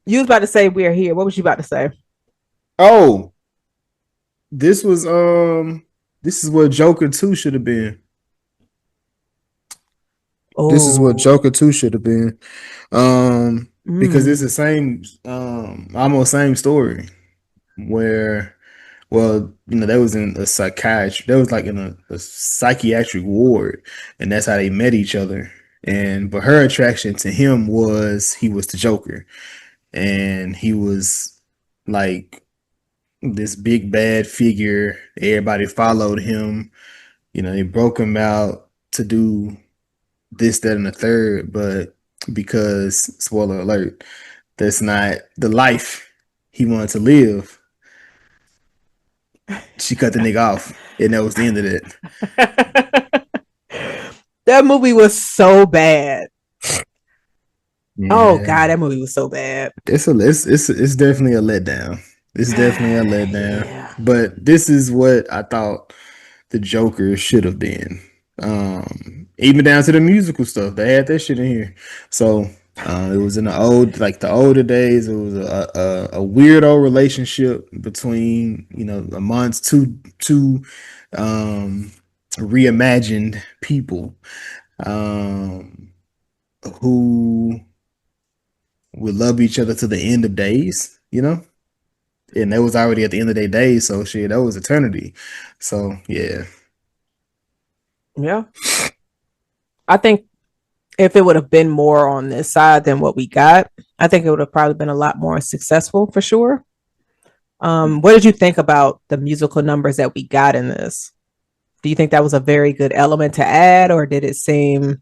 you was about to say we're here. What was you about to say? Oh, this is what Joker 2 should have been. Oh. This is what Joker 2 should have been. Because it's the same, almost same story where, well, that was in a psychiatric, that was like in a psychiatric ward, and that's how they met each other. But her attraction to him was he was the Joker, and he was like this big bad figure. Everybody followed him. They broke him out to do this, that, and the third, but because, spoiler alert, that's not the life he wanted to live, she cut the nigga off, and that was the end of it. That movie was so bad. Yeah. Oh god, that movie was so bad. It's definitely a letdown. It's definitely a letdown. Yeah. But this is what I thought the Joker should have been. Even down to the musical stuff, they had that shit in here. So it was in the older days. It was a weirdo relationship between amongst two reimagined people who would love each other to the end of days, and that was already at the end of their days. So shit, that was eternity. So yeah. Yeah. I think if it would have been more on this side than what we got, I think it would have probably been a lot more successful for sure. What did you think about the musical numbers that we got in this? Do you think that was a very good element to add, or did it seem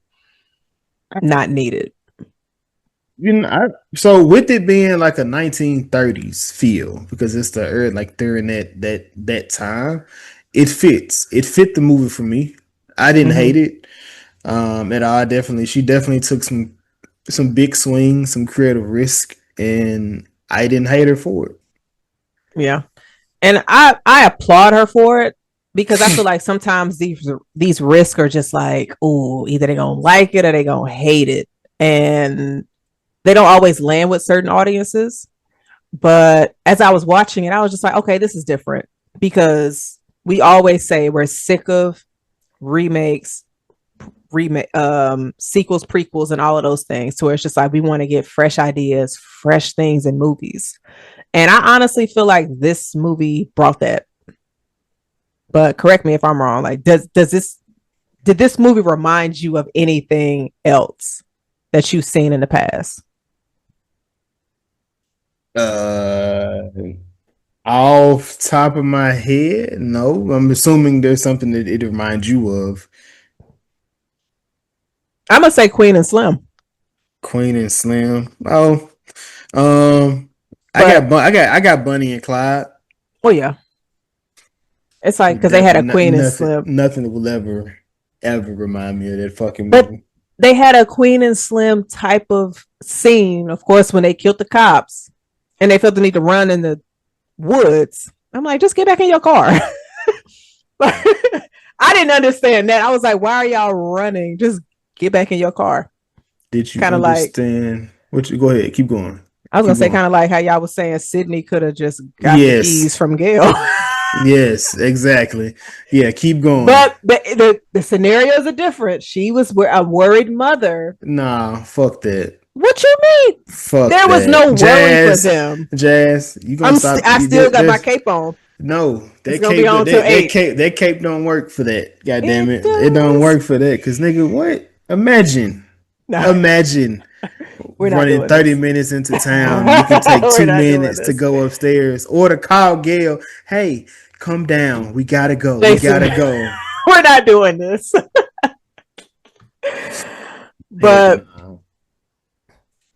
not needed? So with it being like a 1930s feel, because it's the early, like during that time, it fits. It fit the movie for me. I didn't hate it at all. She definitely took some big swings, some creative risk, and I didn't hate her for it. Yeah, and I applaud her for it, because I feel like sometimes these risks are just like, oh, either they're gonna like it or they're gonna hate it, and they don't always land with certain audiences. But as I was watching it, I was just like, okay, this is different, because we always say we're sick of remakes, sequels, prequels, and all of those things. So it's just like we want to get fresh ideas, fresh things in movies. And I honestly feel like this movie brought that. But correct me if I'm wrong. Like, did this movie remind you of anything else that you've seen in the past? Off top of my head, no. I'm assuming there's something that it reminds you of. I'm gonna say Queen and Slim. Queen and Slim. Oh, I got Bunny and Clyde. Oh yeah, it's like because they had a Queen and Slim. Nothing will ever remind me of that fucking but movie. They had a Queen and Slim type of scene, of course, when they killed the cops and they felt the need to run in the woods. I'm like, just get back in your car. I didn't understand that. I was like, why are y'all running? Just get back in your car. Did you understand? Go ahead, keep going. I was gonna say kind of like how y'all was saying Sydney could have just got the keys from Gail. Yes, exactly. Yeah, keep going. But the scenarios are different. She was a worried mother. Nah, fuck that. What you mean? Fuck there that. Was no worry for them. Jazz, you gonna stop? I still got my cape on. No, that cape don't work for that. God damn it. It don't work for that. Cause nigga, what? Imagine we're running 30 minutes into town. You can take 2 minutes to go upstairs or to call Gail. Hey, come down. We gotta go. Jason, we gotta go. We're not doing this. But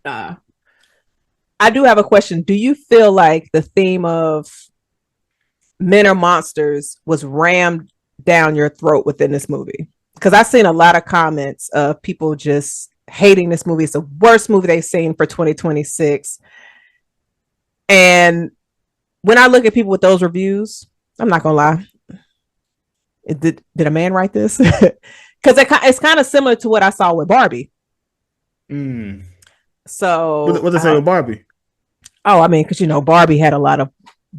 I do have a question. Do you feel like the theme of men are monsters was rammed down your throat within this movie? Because I've seen a lot of comments of people just hating this movie. It's the worst movie they've seen for 2026. And when I look at people with those reviews, I'm not gonna lie. Did a man write this? Because it's kind of similar to what I saw with Barbie. So what they say with Barbie? Oh, I mean, because Barbie had a lot of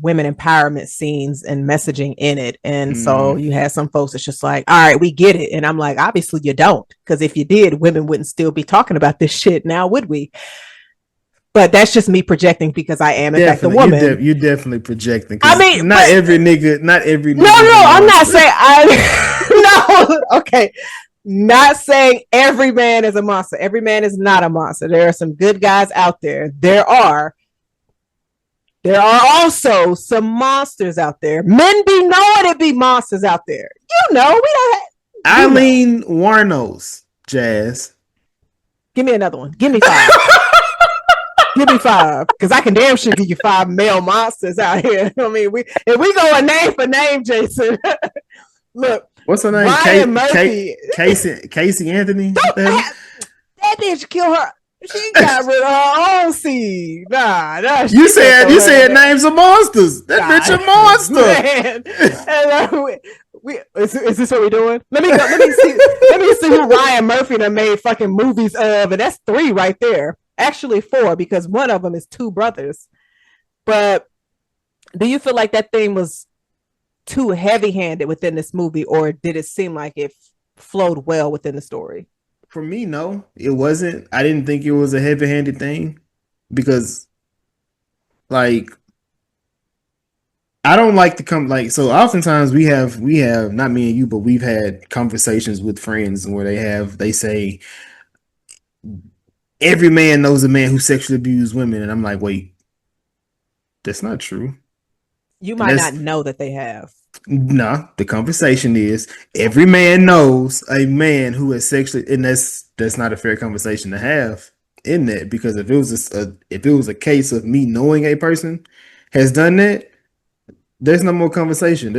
women empowerment scenes and messaging in it, and so you had some folks that's just like, all right, we get it, and I'm like, obviously you don't, because if you did, women wouldn't still be talking about this shit now, would we? But that's just me projecting because I am in fact a woman. You're definitely projecting. I mean, not every nigga. No, I'm not saying no. Okay, not saying every man is a monster. Every man is not a monster. There are some good guys out there. There are also some monsters out there. Men be knowing it be monsters out there. We don't. Eileen Warnos, Jazz. Give me another one. Give me 5. Give me 5, because I can damn sure give you 5 male monsters out here. I mean, if we go a name for name, Jason. Look, what's her name? Ryan Murphy. Casey Anthony. That bitch kill her. She got rid of her own seed. Nah. You said names of monsters. That bitch a monster. Man. Is this what we're doing? Let me see who Ryan Murphy done made fucking movies of, and that's 3 right there. Actually 4, because one of them is 2 brothers. But do you feel like that thing was too heavy-handed within this movie, or did it seem like it flowed well within the story? For me, no, it wasn't. I didn't think it was a heavy-handed thing because, like, I don't like to come so oftentimes we have not me and you, but we've had conversations with friends where they say every man knows a man who sexually abused women, and I'm like, wait, that's not true. You might not know that they have. No, the conversation is every man knows a man who has sexually, and that's not a fair conversation to have in that, because if it was a case of me knowing a person has done that, there's no more conversation.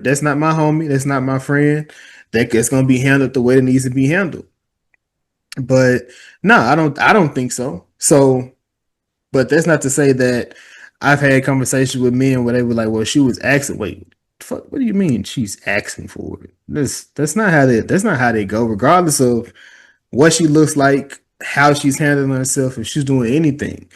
That's not my homie. That's not my friend. It's gonna be handled the way it needs to be handled. But no, I don't think so. So, but that's not to say that I've had conversations with men where they were like, well, she was asking, wait, fuck, what do you mean she's asking for it? That's not how they go, regardless of what she looks like, how she's handling herself, if she's doing anything.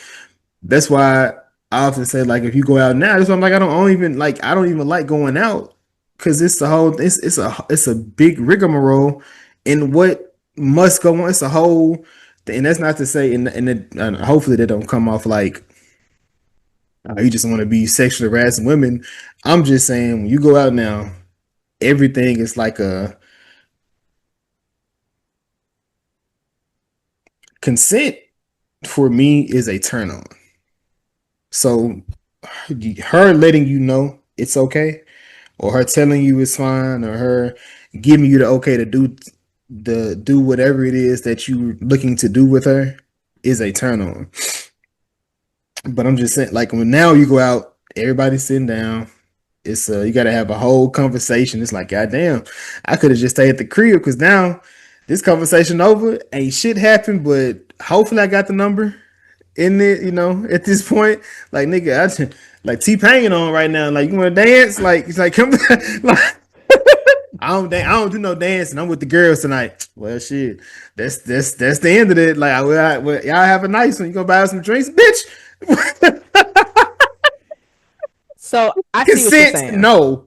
That's why I often say, like, if you go out now, that's why I'm like, I don't even like going out because it's the whole it's a big rigmarole in what must go on. It's a whole, and that's not to say, and hopefully they don't come off like you just want to be sexually harassing women. I'm just saying, when you go out now, everything is like a consent. For me, is a turn on. So her letting you know it's okay, or her telling you it's fine, or her giving you the okay to do whatever it is that you're looking to do with her, is a turn on. But I'm just saying, like, when now you go out, everybody's sitting down. It's you got to have a whole conversation. It's like, goddamn, I could have just stayed at the crib, because now this conversation over, ain't shit happened. But hopefully I got the number in it. At this point, like, nigga, I just, like, T-Pain on right now. Like, you want to dance? Like, it's like, come like, I don't do no dancing. I'm with the girls tonight. Well, shit, that's the end of it. Like, well, y'all have a nice one. You gonna buy us some drinks, bitch? So I see what you're saying. No.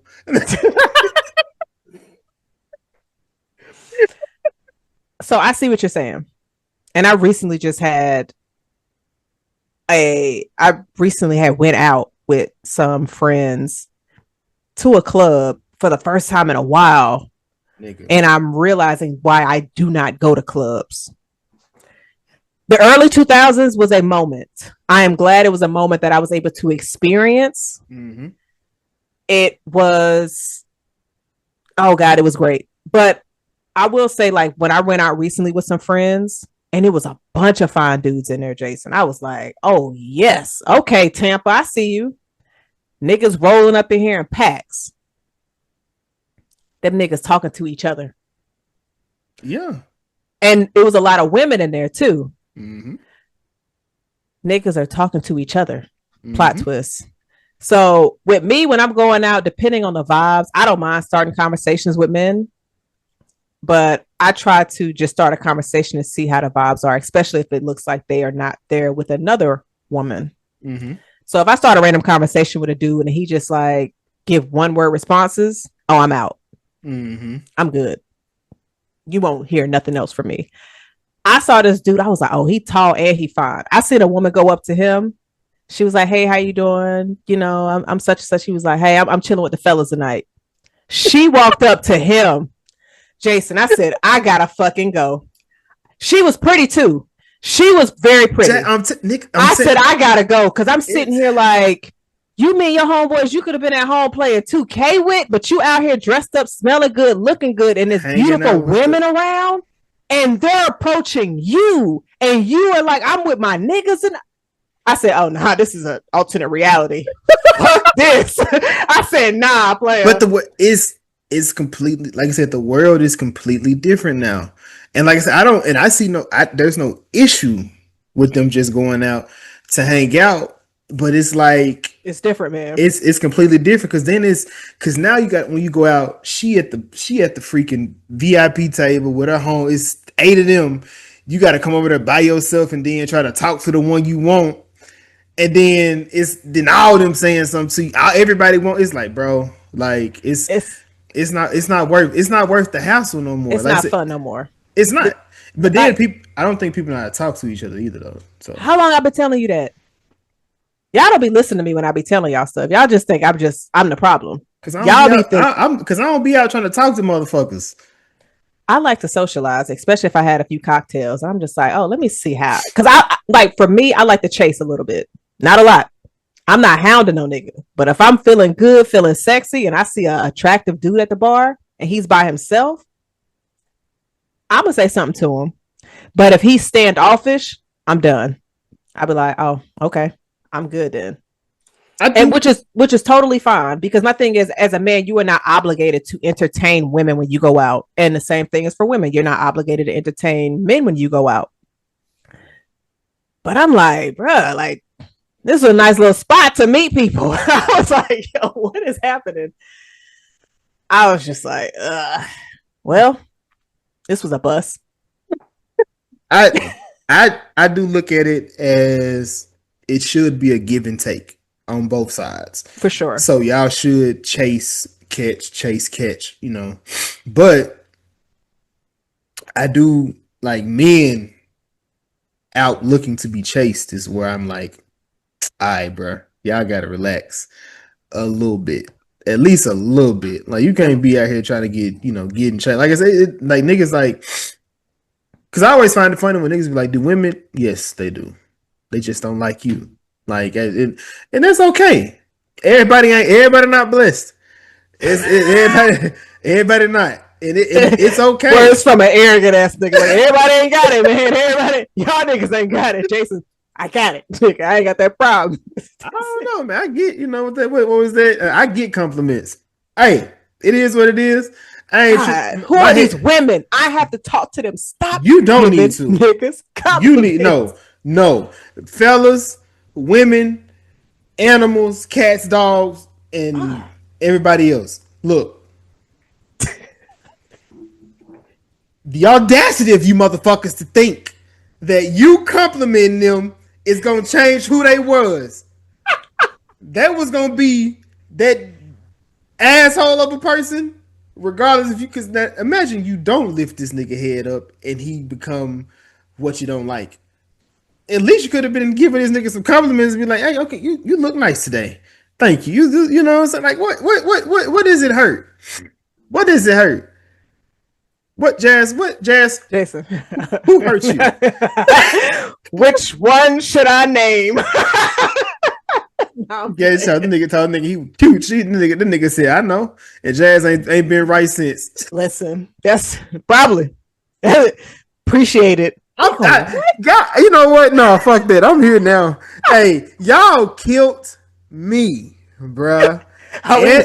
So I see what you're saying. And I recently went out with some friends to a club for the first time in a while. Nigga. And I'm realizing why I do not go to clubs. The early 2000s was a moment. I am glad it was a moment that I was able to experience. Mm-hmm. It was, oh God, it was great. But I will say, like, when I went out recently with some friends, and it was a bunch of fine dudes in there, Jason, I was like, oh yes, okay, Tampa, I see you. Niggas rolling up in here in packs. Them niggas talking to each other. Yeah. And it was a lot of women in there too. Mm-hmm. Niggas are talking to each other. Mm-hmm. Plot twist. So with me, when I'm going out, depending on the vibes, I don't mind starting conversations with men, but I try to just start a conversation and see how the vibes are, especially if it looks like they are not there with another woman. Mm-hmm. So if I start a random conversation with a dude and he just like give one word responses, oh, I'm out. Mm-hmm. I'm good. You won't hear nothing else from me. I saw this dude. I was like, oh, he tall and he fine. I seen a woman go up to him. She was like, hey, how you doing? I'm such and such. He was like, hey, I'm chilling with the fellas tonight. She walked up to him. Jason, I said, I gotta fucking go. She was pretty too. She was very pretty. I said, I gotta go, because I'm sitting here like, you mean your homeboys you could have been at home playing 2K with, but you out here dressed up, smelling good, looking good, and there's beautiful women around, and they're approaching you, and you are like, I'm with my niggas, and I said, oh, nah, this is an alternate reality. Fuck this. I said, nah, player. But it's completely, like I said, the world is completely different now. And like I said, there's no issue with them just going out to hang out, but it's like, it's different, man. It's completely different, because now you got, when you go out, she at the freaking VIP table with her home. It's 8 of them. You got to come over there by yourself and then try to talk to the one you want. And then all of them saying something to you. Everybody it's like, bro, like it's not worth the hassle no more. It's like, not fun no more. It's not. But then I don't think people know how to talk to each other either, though. So how long I've been telling you that? Y'all don't be listening to me when I be telling y'all stuff. Y'all just think I'm the problem. Because I don't be out trying to talk to motherfuckers. I like to socialize, especially if I had a few cocktails. I'm just like, oh, let me see how. Because for me, I like to chase a little bit. Not a lot. I'm not hounding no nigga. But if I'm feeling good, feeling sexy, and I see an attractive dude at the bar and he's by himself, I'm going to say something to him. But if he's standoffish, I'm done. I'll be like, oh, okay. I'm good then. And which is totally fine, because my thing is, as a man, you are not obligated to entertain women when you go out. And the same thing is for women. You're not obligated to entertain men when you go out. But I'm like, bruh, like, this is a nice little spot to meet people. I was like, yo, what is happening? I was just like, well, this was a bust. I do look at it as it should be a give and take on both sides. For sure. So y'all should chase chase, catch, you know. But I do like men out looking to be chased is where I'm like, all right, bro, y'all gotta relax a little bit. At least a little bit. Like, you can't be out here trying to get in chase. Like I said, like niggas like, because I always find it funny when niggas be like, do women? Yes, they do. They just don't like you. Like, and that's okay. Everybody not blessed. Everybody not. And it's okay. Well, it's from an arrogant ass nigga. Like, everybody ain't got it, man. Y'all niggas ain't got it. Jason, I got it. I ain't got that problem. I don't know, man. I get, what was that? I get compliments. Hey, it is what it is. Who are these women? I have to talk to them. Stop. You don't need to. Niggas. You need no. Fellas, women, animals, cats, dogs, and everybody else. Look. The audacity of you motherfuckers to think that you complimenting them is gonna change who they was. That was gonna be that asshole of a person, regardless if you. Because imagine you don't lift this nigga head up and he become what you don't like. At least you could have been giving this nigga some compliments and be like, "Hey, okay, you look nice today. Thank you." You know, so like, what does it hurt? What does it hurt? What Jazz? Jason. Who hurt you? Which one should I name? Yeah, so the nigga told the nigga he was cute. The nigga said, I know. And Jazz ain't been right since. Listen, that's probably appreciate it. God, you know what? No, fuck that. I'm here now. Hey, y'all killed me, bruh. Are we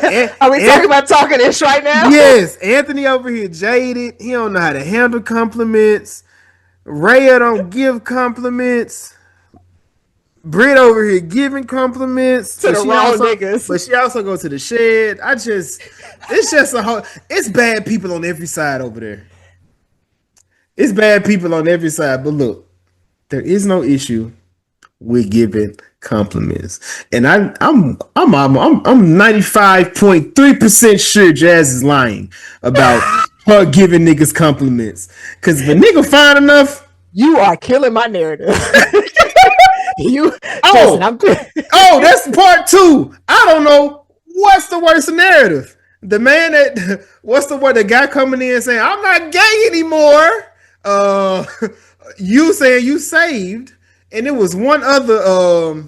talking about talking ish right now? Yes, Anthony over here jaded. He don't know how to handle compliments. Rhea don't give compliments. Britt over here giving compliments to the wrong niggas, but she also goes to the shed. It's bad people on every side over there. It's bad people on every side. But look, there is no issue with giving compliments, and I'm 95.3% sure Jazz is lying about her giving niggas compliments. Because if a nigga fine enough, you are killing my narrative. Jason, that's part two. I don't know what's the worst narrative. The man the guy coming in saying I'm not gay anymore. You saying you saved. And it was one other.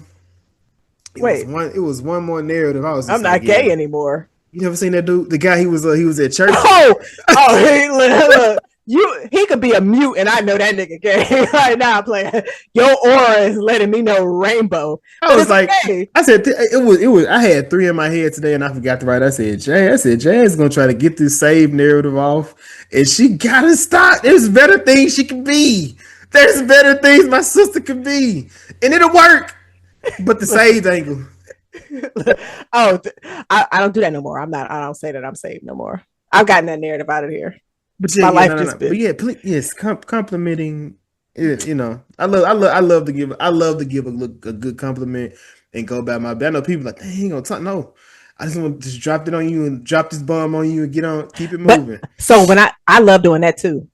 It was one more narrative. I'm not gay anymore. You never seen that dude? The guy he was at church. He could be a mute, and I know that nigga gay right now. Playing your aura is letting me know rainbow. I was like, okay. I said it was. I had three in my head today, and I forgot to write. I said Jazz is gonna try to get this saved narrative off, and she gotta stop. There's better things she can be. There's better things my sister could be, and it'll work. But the saved angle. I don't do that no more. I don't say that I'm saved no more. I've gotten that narrative out of here. But yeah, my life just been. But yeah, please, yes, complimenting. You know, I love to give a good compliment and go about my. I know people like, they ain't gonna talk. No, I just want to just drop it on you and drop this bomb on you and keep it moving. But, so when I love doing that too.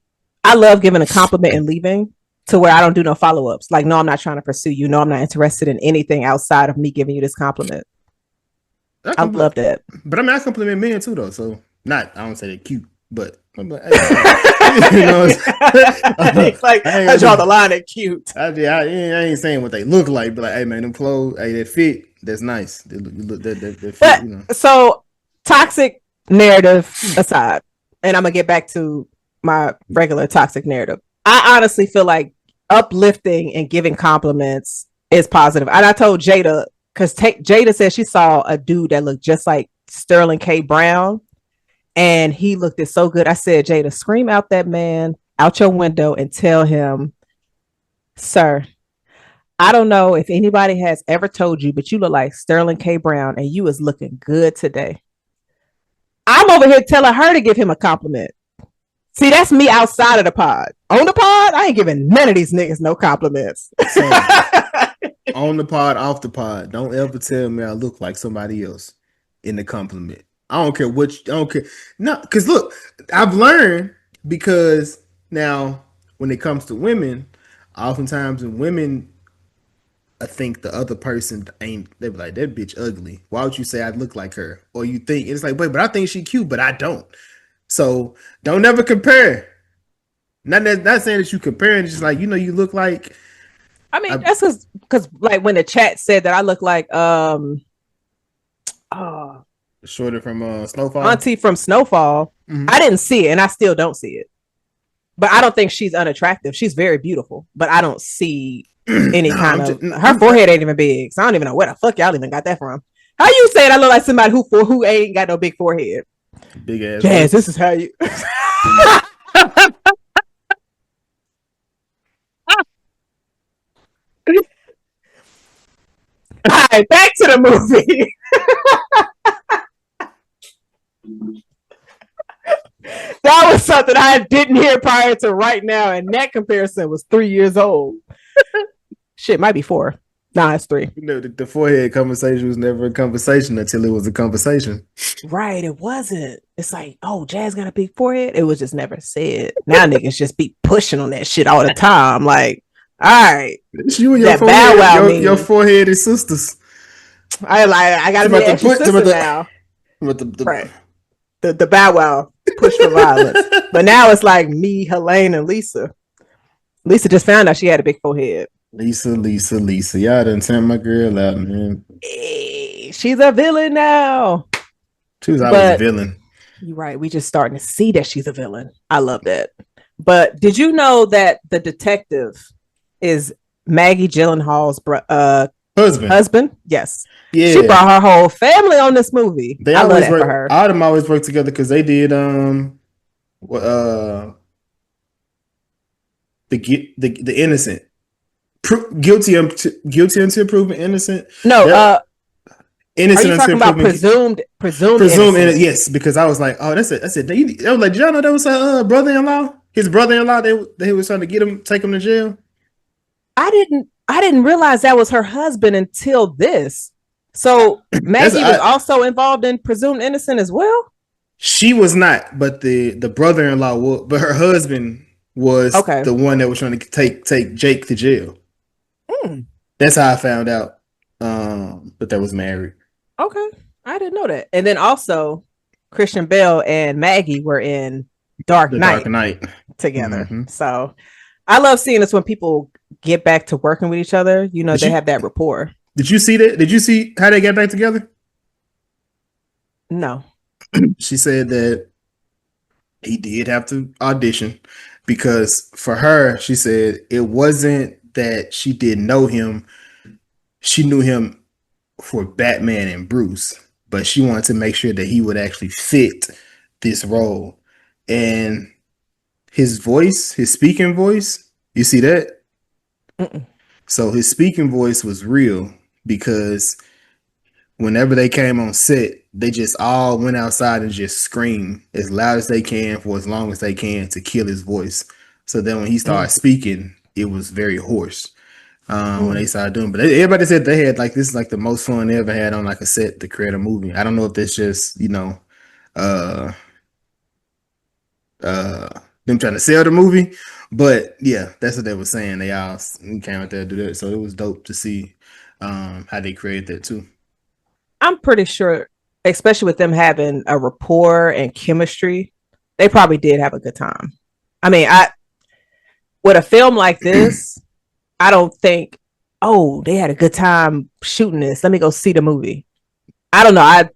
I love giving a compliment and leaving. To where I don't do no follow-ups. Like, no, I'm not trying to pursue you. No, I'm not interested in anything outside of me giving you this compliment. I love that. But I mean, I compliment men too, though. So, I don't say they're cute, but I'm like, I draw the line at cute. I ain't saying what they look like, but like, hey, man, them clothes, hey, that fit, that's nice. They look that fit, but, you know. So, toxic narrative aside, and I'm going to get back to my regular toxic narrative. I honestly feel like uplifting and giving compliments is positive. And I told Jada, because Jada said she saw a dude that looked just like Sterling K. Brown, and he looked it so good. I said, Jada, scream out that man out your window and tell him, sir, I don't know if anybody has ever told you, but you look like Sterling K. Brown, and you is looking good today. I'm over here telling her to give him a compliment. See, that's me outside of the pod. On the pod, I ain't giving none of these niggas no compliments. On the pod, off the pod. Don't ever tell me I look like somebody else in the compliment. I don't care what. I don't care. No, because look, I've learned because now when it comes to women, oftentimes when women, I think the other person ain't. They be like, that bitch ugly. Why would you say I look like her? Or you think it's like, but I think she cute, but I don't. So don't ever compare. Not saying that you comparing. It's just like you look like. I mean, that's because like when the chat said that I look like Shorter from Snowfall. Auntie from Snowfall. Mm-hmm. I didn't see it, and I still don't see it. But I don't think she's unattractive. She's very beautiful, but I don't see any kind of her forehead ain't even big, so I don't even know where the fuck y'all even got that from. How you saying I look like somebody who ain't got no big forehead? Big ass. Jazz, this is how you. All right, back to the movie. That was something I didn't hear prior to right now, and that comparison was 3 years old. Shit, might be 4. Nah, it's 3. The forehead conversation was never a conversation until it was a conversation. Right, it wasn't. It's like, oh, Jazz got a big forehead. It was just never said. Now niggas just be pushing on that shit all the time. Like, all right, you and your forehead, your forehead is sisters. I gotta be the sister now. Right. The Bow Wow push for violence. But now it's like me, Helene, and Lisa. Lisa just found out she had a big forehead. Lisa. Y'all done sent my girl out, man. Hey, she's a villain now. She was always a villain. You're right. We just starting to see that she's a villain. I love that. But did you know that the detective is Maggie Gyllenhaal's husband? Yes. Yeah. She brought her whole family on this movie. I love that for her. All of them always work together because they did the innocent. Guilty until proven innocent. No, innocent. Are you talking about presumed innocent? Yes, because I was like, oh, that's it. I said, I was like, did y'all know that was her brother-in-law? His brother-in-law. They was trying to take him to jail. I didn't realize that was her husband until this. So Maggie was also involved in presumed innocent as well. She was not, but the brother-in-law was, but her husband was the one that was trying to take Jake to jail. That's how I found out that they was married. Okay, I didn't know that. And then also Christian Bale and Maggie were in Dark Knight together. Mm-hmm. So I love seeing this when people get back to working with each other. They have that rapport. Did you see that? Did you see how they got back together? No. She said that he did have to audition because for her, she said it wasn't that she didn't know him. She knew him for Batman and Bruce, but she wanted to make sure that he would actually fit this role. And his voice, his speaking voice, you see that? Mm-mm. So his speaking voice was real because whenever they came on set, they just all went outside and just screamed as loud as they can for as long as they can to kill his voice. So then when he started speaking, it was very hoarse when they started doing. But everybody said they had this is the most fun they ever had on a set to create a movie. I don't know if that's just them trying to sell the movie, but yeah, that's what they were saying. They all came out there to do that, so it was dope to see how they created that too. I'm pretty sure, especially with them having a rapport and chemistry, they probably did have a good time. I mean, with a film like this, I don't think, they had a good time shooting this. Let me go see the movie. I don't know.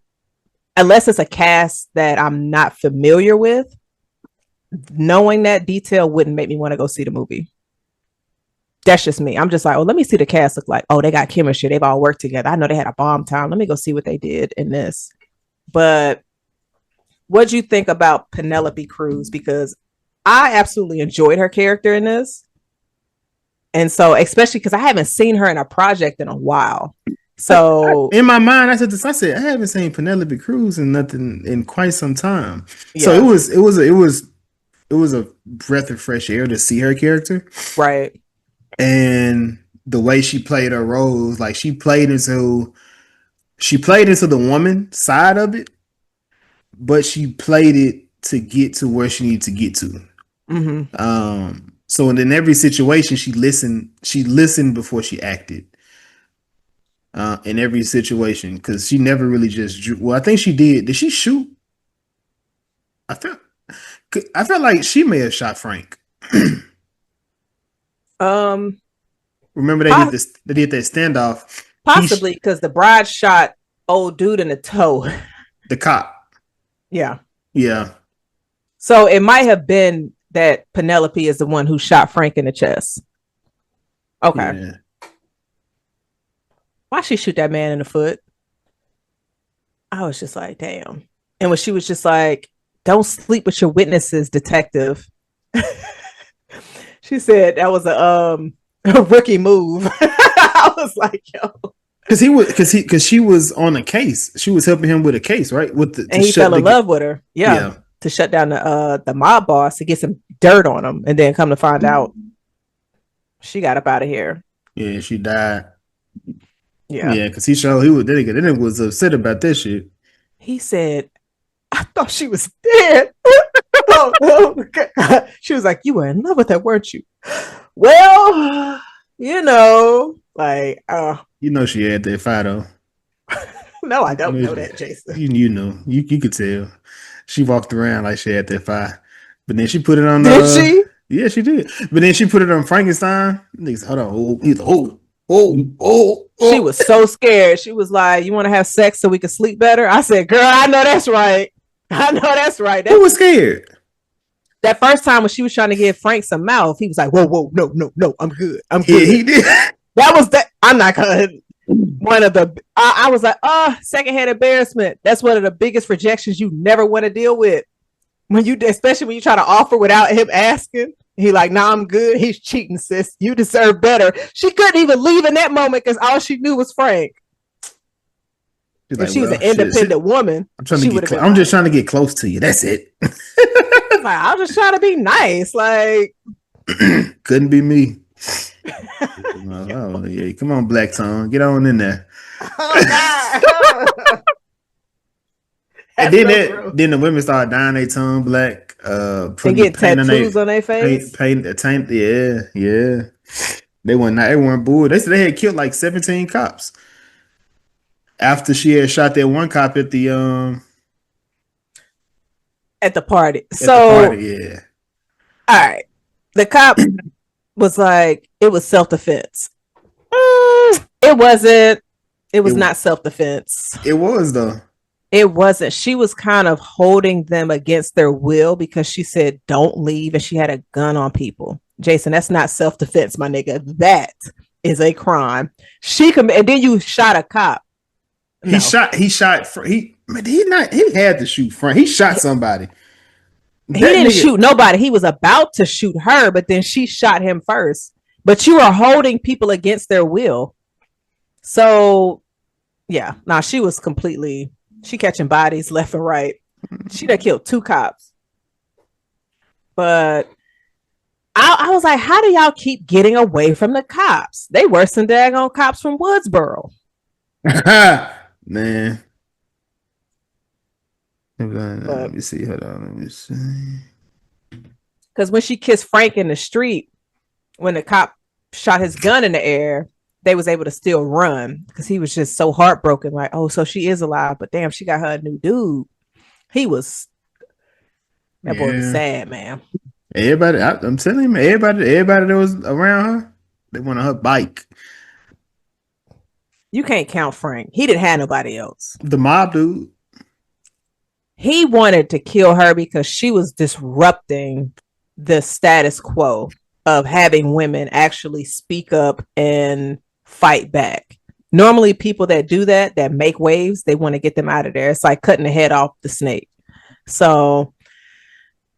Unless it's a cast that I'm not familiar with, knowing that detail wouldn't make me want to go see the movie. That's just me. I'm just like, let me see the cast look like. Oh, they got chemistry. They've all worked together. I know they had a bomb time. Let me go see what they did in this. But what'd you think about Penelope Cruz? Because I absolutely enjoyed her character in this. And so, especially because I haven't seen her in a project in a while. So in my mind, I said I haven't seen Penelope Cruz in nothing in quite some time. Yeah. So it was a breath of fresh air to see her character. Right. And the way she played her roles, she played into the woman side of it. but she played it to get to where she needed to get to. So in every situation, she listened before she acted. In every situation, because she never really just drew. Well, I think she did. Did she shoot? I felt like she may have shot Frank. Remember they did that standoff. Possibly because the bride shot old dude in the toe. The cop. Yeah. Yeah. So it might have been that Penelope is the one who shot Frank in the chest. Okay. Yeah. Why she shoot that man in the foot? I was just like, damn. And when she was just like, don't sleep with your witnesses, detective. She said that was a rookie move. I was like, yo. Because she was on a case. She was helping him with a case, right? And he fell in love with her. Yeah. To shut down the mob boss, to get some dirt on him, and then come to find out she got up out of here. Yeah, she died. Yeah, because he was upset about this shit. He said, "I thought she was dead." She was like, "You were in love with her, weren't you?" Well, she had that fire though. No, I don't know that, Jason. You could tell. She walked around like she had that fire, but then she put it on. Did she? Yeah, she did. But then she put it on Frankenstein. Niggas, hold on. He's oh. She was so scared. She was like, "You want to have sex so we can sleep better?" I said, "Girl, I know that's right. Who was scared? That first time when she was trying to give Frank some mouth, he was like, "Whoa, no, I'm good. I'm good." Yeah, he did. That was that. I'm not gonna. One of the. I was like, secondhand embarrassment. That's one of the biggest rejections you never want to deal with. Especially when you try to offer without him asking. He like, "Nah, I'm good." He's cheating, sis. You deserve better. She couldn't even leave in that moment because all she knew was Frank. If she was an independent woman, I'm just trying to get close to you. That's it. I'm just trying to be nice. Like, couldn't be me. Oh yeah, come on, Black Tongue, get on in there. And then the women started dyeing their tongue black, and get tattoos on their face. Paint. Yeah. They weren't bored. They said they had killed like 17 cops after she had shot that one cop at the party. Yeah. All right. The cop was like, it was self-defense. It wasn't. It was not self-defense. It was though. It wasn't. She was kind of holding them against their will because she said, "Don't leave," and she had a gun on people. Jason, that's not self-defense, my nigga. That is a crime. And then you shot a cop. No. He had to shoot Frank. He shot somebody. He didn't shoot nobody. He was about to shoot her, but then she shot him first. But you are holding people against their will. So, yeah. Now she was she catching bodies left and right. She done killed 2 cops. But I was like, how do y'all keep getting away from the cops? They worse than daggone cops from Woodsboro. Man. Let me see. Hold on. Let me see. Because when she kissed Frank in the street, when the cop shot his gun in the air, they was able to still run because he was just so heartbroken. Like, oh, so she is alive, but damn, she got her a new dude. Boy was sad, man. Everybody, I'm telling you, everybody that was around her, they wanted her bike. You can't count Frank. He didn't have nobody else. The mob dude. He wanted to kill her because she was disrupting the status quo of having women actually speak up and fight back. Normally people that do that make waves, they want to get them out of there. It's like cutting the head off the snake. So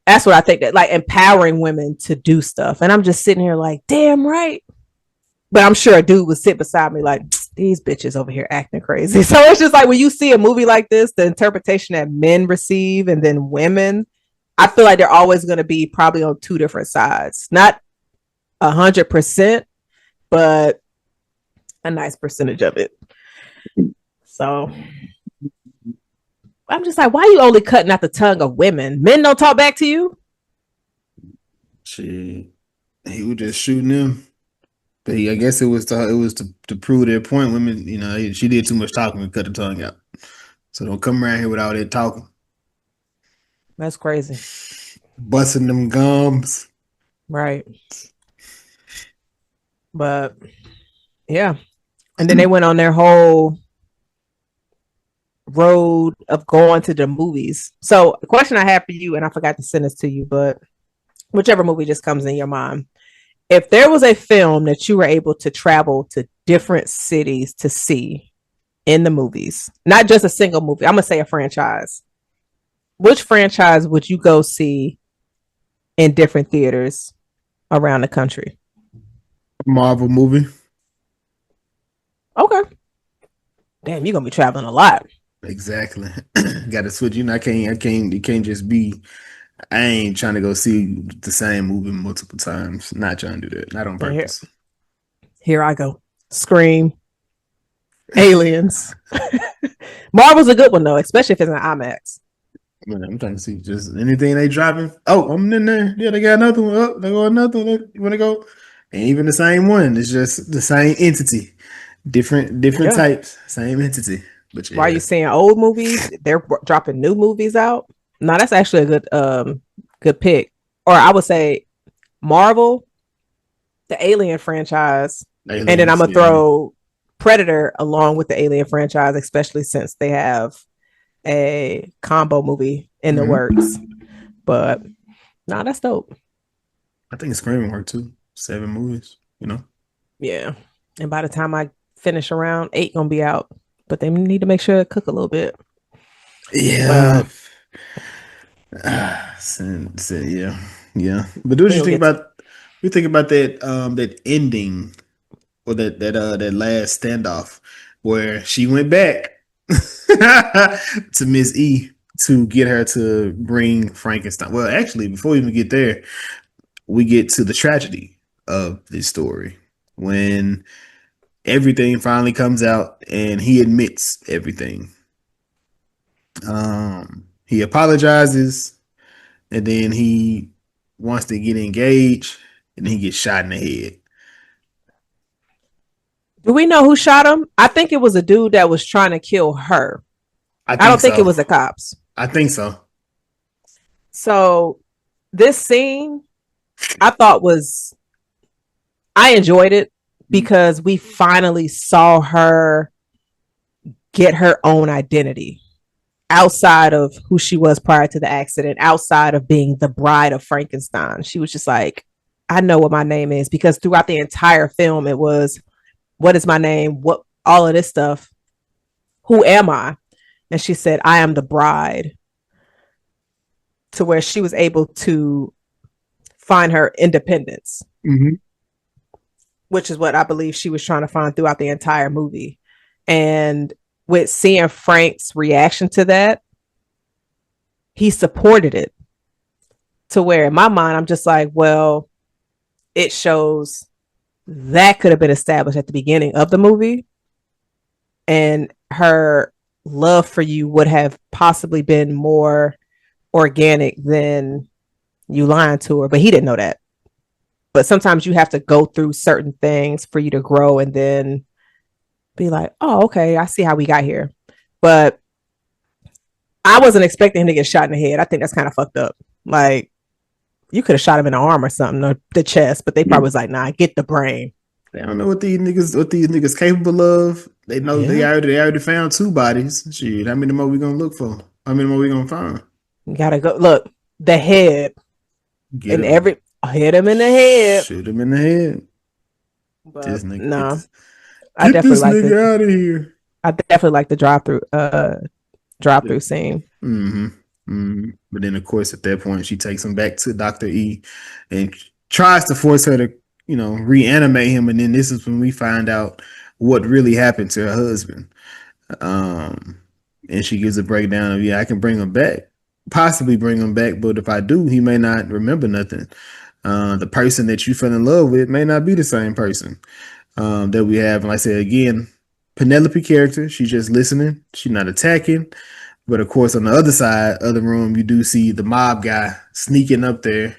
that's what I think, that like empowering women to do stuff. And I'm just sitting here like, damn right. But I'm sure a dude would sit beside me like, these bitches over here acting crazy. So it's just like when you see a movie like this, the interpretation that men receive and then women, I feel like they're always going to be probably on 2 different sides. Not 100%, but a nice percentage of it. So I'm just like, why are you only cutting out the tongue of women? Men don't talk back to you. Shit, he was just shooting them. But I guess it was to prove their point. Women, she did too much talking and cut the tongue out. So don't come around here with all that talking. That's crazy. Busting them gums. Right. But yeah. And then they went on their whole road of going to the movies. So the question I have for you, and I forgot to send this to you, but whichever movie just comes in your mind. If there was a film that you were able to travel to different cities to see in the movies, not just a single movie, I'm going to say a franchise. Which franchise would you go see in different theaters around the country? Marvel movie. Okay. Damn, you're going to be traveling a lot. Exactly. Got to switch. I can't, it can't just be, I ain't trying to go see the same movie multiple times. Not trying to do that. Not on purpose. Here I go. Scream. Aliens. Marvel's a good one though, especially if it's an IMAX. Man, I'm trying to see just anything they dropping. Oh, I'm in there. Yeah, they got another one. Oh, they got another one. You want to go? Ain't even the same one. It's just the same entity. Different types. Same entity. But yeah. Why are you saying old movies? They're dropping new movies out. No, that's actually a good pick. Or I would say Marvel, the Alien franchise, Aliens, and then I'm gonna throw Predator along with the Alien franchise, especially since they have a combo movie in the works. But nah, that's dope. I think Scream worked too. 7 movies, Yeah. And by the time I finish around 8 gonna be out. But they need to make sure it cook a little bit. Yeah. Yeah. But do you think about that ending or that last standoff where she went back to Miss E to get her to bring Frankenstein? Well, actually, before we even get there, we get to the tragedy of this story when everything finally comes out and he admits everything. He apologizes and then he wants to get engaged and he gets shot in the head. Do we know who shot him? I think it was a dude that was trying to kill her. I don't think it was the cops. I think so. So this scene I enjoyed it because we finally saw her get her own identity outside of who she was prior to the accident, outside of being the bride of Frankenstein. She was just like, I know what my name is, because throughout the entire film, it was, what is my name? What, all of this stuff. Who am I? And she said, I am the bride. To where she was able to find her independence. Mm-hmm. Which is what I believe she was trying to find throughout the entire movie. And with seeing Frank's reaction to that, he supported it. To where in my mind, I'm just like, well, it shows that could have been established at the beginning of the movie. And her love for you would have possibly been more organic than you lying to her. But he didn't know that. But sometimes you have to go through certain things for you to grow and then be like, oh, okay, I see how we got here. But I wasn't expecting him to get shot in the head. I think that's kind of fucked up. Like, you could have shot him in the arm or something, or the chest, but they probably was like, nah, get the brain. They don't know what these niggas capable of. They know they already found 2 bodies. Shit, how many more we gonna look for? How many more we gonna find? You gotta go look, the head. Hit him in the head. Shoot him in the head. But this nigga, no. I definitely this nigga out of here. I definitely like the drive through scene. Mm-hmm. Mm-hmm. But then of course at that point she takes him back to Dr. E and tries to force her to, reanimate him, and then this is when we find out what really happened to her husband. And she gives a breakdown of, I can bring him back. Possibly bring him back, but if I do, he may not remember nothing. The person that you fell in love with may not be the same person that we have. And like I said again, Penelope character, she's just listening, she's not attacking, But of course, on the other side of the room, you do see the mob guy sneaking up there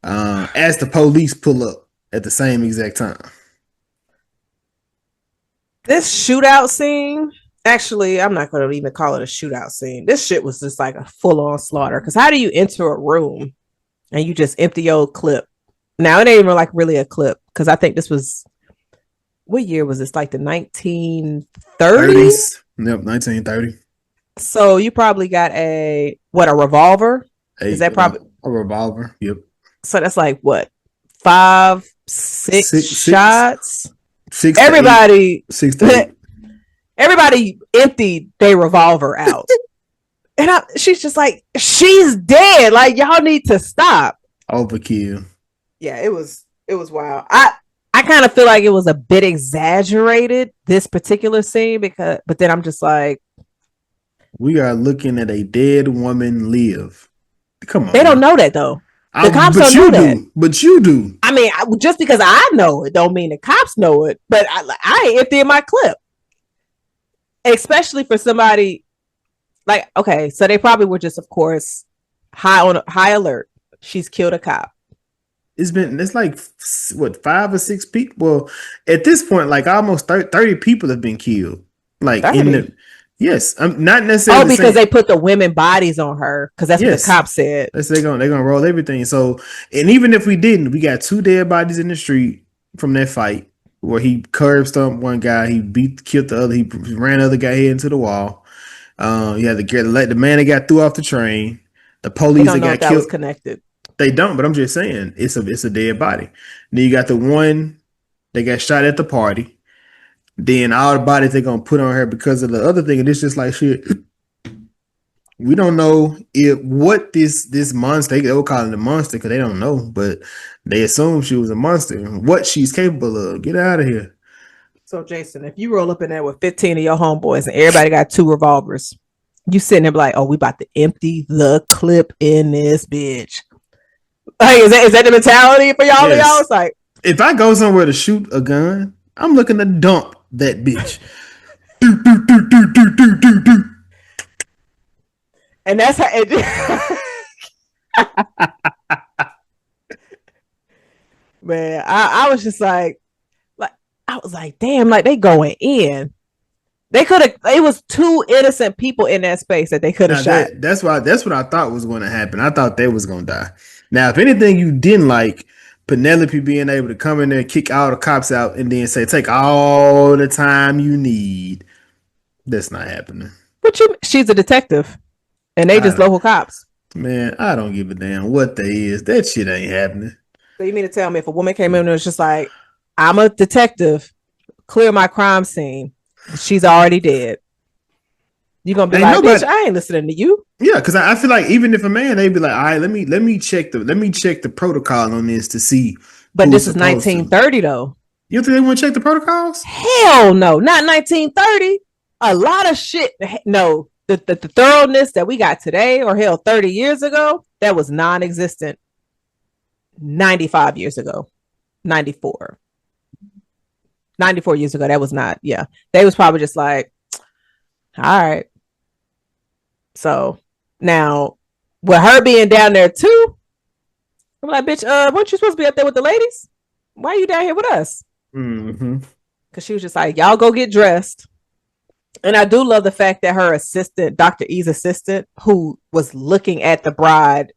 as the police pull up at the same exact time. This shootout scene, actually, I'm not going to even call it a shootout scene. This shit was just like a full-on slaughter. Because how do you enter a room and you just empty your clip? Now, it ain't even like really a clip. Because I think this was, what year was this? Like the 1930s? 30s. Yep, 1930. So you probably got a revolver? Is that probably a revolver? Yep. So that's like what? 5, 6 shots? 6 everybody 6 to 8. Everybody emptied their revolver out. And she's just like, she's dead. Like, y'all need to stop. Overkill. Yeah, it was wild. I kind of feel like it was a bit exaggerated, this particular scene, but then I'm just like, we are looking at a dead woman live. Come on. They don't know that though. The cops don't know that. But you do. I mean, just because I know it don't mean the cops know it. But I ain't emptying my clip. Especially for somebody like, okay, so they probably were just, of course, high alert. She's killed a cop. It's like, what, 5 or 6 people? Well, at this point, like almost 30 people have been killed. Like 30? Yes, I'm not necessarily. Oh, because they put the women bodies on her, because that's what the cops said. They're gonna roll everything. So, and even if we didn't, we got 2 dead bodies in the street from that fight where he curb stomped one guy, he killed the other, he ran the other guy head into the wall. You had the man that got threw off the train, the police that got killed. Was connected. They don't, but I'm just saying it's a dead body. Then you got the one that got shot at the party. Then all the bodies they're gonna put on her because of the other thing, and it's just like shit. We don't know what this monster, they will call it a monster because they don't know, but they assume she was a monster. What she's capable of. Get out of here. So Jason, if you roll up in there with 15 of your homeboys and everybody got 2 revolvers, you sitting there like, oh, we about to empty the clip in this bitch. Like, is that the mentality for y'all? Yes. Y'all, it's like, if I go somewhere to shoot a gun, I'm looking to dump that bitch. And that's how it. Man, I was just like, I was like, damn, like they going in. They could have. It was 2 innocent people in that space that they could have shot. That's what I thought was going to happen. I thought they was going to die. Now, if anything you didn't like, Penelope being able to come in there, kick all the cops out, and then say, take all the time you need. That's not happening. But she's a detective, and they just local cops. Man, I don't give a damn what they is. That shit ain't happening. So you mean to tell me if a woman came in and was just like, I'm a detective, clear my crime scene, she's already dead. You gonna be like, bitch, I ain't listening to you. Yeah, because I feel like even if a man, they'd be like, all right, let me check the protocol on this to see. But this is 1930 though. You think they want to check the protocols? Hell no, not 1930. A lot of shit. No, the thoroughness that we got today, or hell, 30 years ago, that was non-existent. 95 years ago, 94 years ago, that was not. Yeah, they was probably just like, all right. So now, with her being down there too, I'm like, bitch, weren't you supposed to be up there with the ladies? Why are you down here with us? Mm-hmm. Because she was just like, y'all go get dressed. And I do love the fact that her assistant, Dr. E's assistant, who was looking at the bride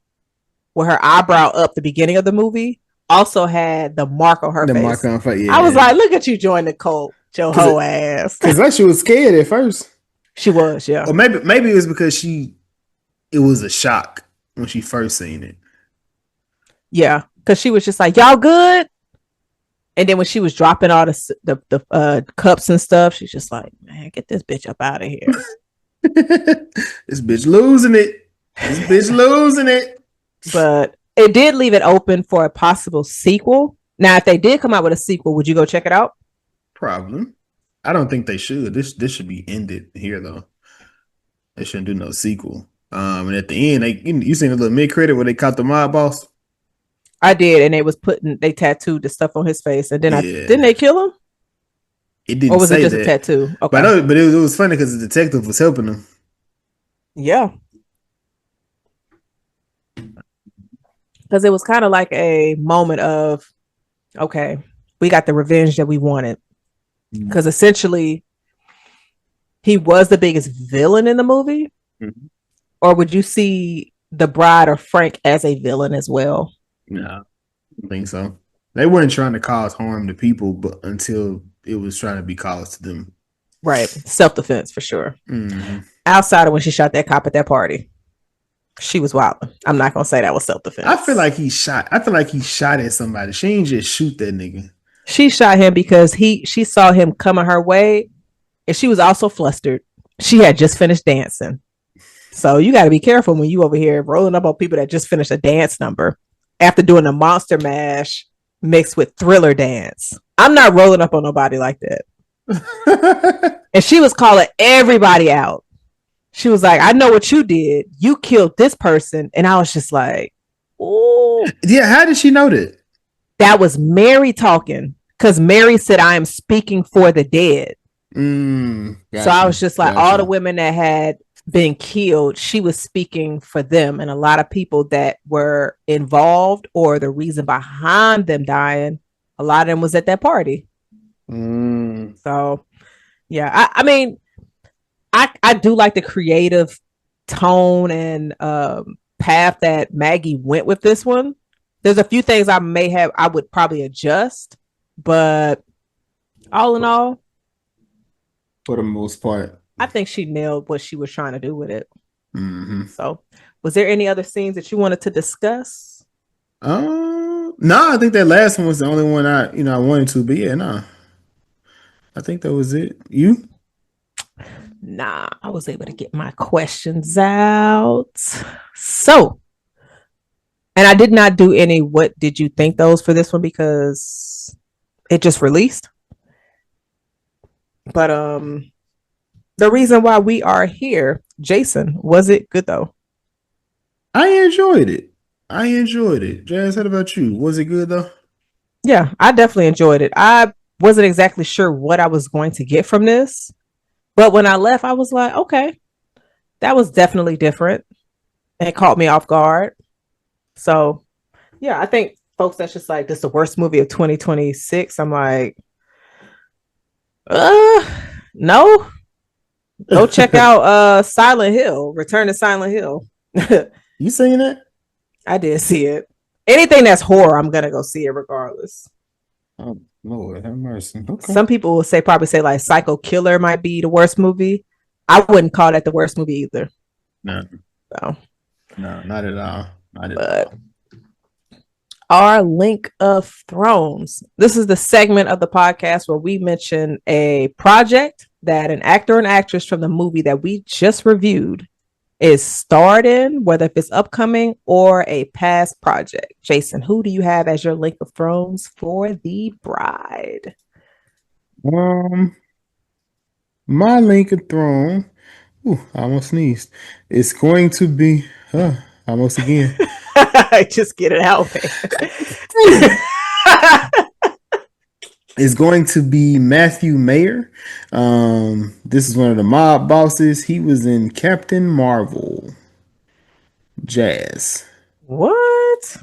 with her eyebrow up the beginning of the movie, also had the mark on her face. Mark on her face, yeah. I was like, look at you join the cult, your whole ass. Because like she was scared at first. She was, yeah. Or maybe it was because it was a shock when she first seen it. Yeah, because she was just like, y'all good? And then when she was dropping all the cups and stuff, she's just like, man, get this bitch up out of here. This bitch losing it. But it did leave it open for a possible sequel. Now, if they did come out with a sequel, would you go check it out? Probably. I don't think they should. This should be ended here, though. They shouldn't do no sequel. And at the end, you seen a little mid-credit where they caught the mob boss? I did, and they tattooed the stuff on his face, and then didn't they kill him? It Or didn't was it say just a that. tattoo? But I Okay. know, but it was funny because the detective was helping him. Yeah. Because it was kind of like a moment of, okay, we got the revenge that we wanted. Because essentially, he was the biggest villain in the movie. Mm-hmm. Or would you see the bride or Frank as a villain as well? No, I don't think so. They weren't trying to cause harm to people, but until it was trying to be caused to them. Right. Self defense for sure. Mm-hmm. Outside of when she shot that cop at that party, she was wild. I'm not going to say that was self defense. I feel like he shot. I feel like he shot at somebody. She ain't just shoot that nigga. She shot him because she saw him coming her way, and she was also flustered. She had just finished dancing. So you got to be careful when you over here rolling up on people that just finished a dance number after doing a monster mash mixed with thriller dance. I'm not rolling up on nobody like that. And she was calling everybody out. She was like, I know what you did. You killed this person. And I was just like, oh. Yeah, how did she know that? That was Mary talking. Because Mary said, I am speaking for the dead. Gotcha, so I was just like, gotcha. all the women that had been killed, she was speaking for them. And a lot of people that were involved or the reason behind them dying, a lot of them was at that party. So, yeah, I mean, I do like the creative tone and path that Maggie went with this one. There's a few things I would probably adjust, but all in all, for the most part, I think she nailed what she was trying to do with it. Mm-hmm. So, was there any other scenes that you wanted to discuss? No, I think that last one was the only one I wanted to. But yeah, no, I think that was it. You? Nah, I was able to get my questions out. So, and I did not do any what did you think those for this one because it just released. But the reason why we are here, Jason, was it good though? I enjoyed it. Jazz, what about you? Was it good though? Yeah, I definitely enjoyed it. I wasn't exactly sure what I was going to get from this, but when I left, I was like, okay, that was definitely different and it caught me off guard. So, yeah, I think folks that's just like, this is the worst movie of 2026. I'm like, no. Go check out Silent Hill, Return to Silent Hill. You singing that? I did see it. Anything that's horror, I'm gonna go see it regardless. Oh Lord, have mercy. Okay. Some people will probably say like Psycho Killer might be the worst movie. I wouldn't call that the worst movie either. No. So, no, not at all. Not at all. Our Link of Thrones. This is the segment of the podcast where we mention a project that an actor and actress from the movie that we just reviewed is starred in, whether if it's upcoming or a past project. Jason, who do you have as your Link of Thrones for The Bride? My Link of Thrones. Ooh, I almost sneezed. It's going to be almost again. Just get it out. It's going to be Matthew Mayer. This is one of the mob bosses. He was in Captain Marvel. Jazz. What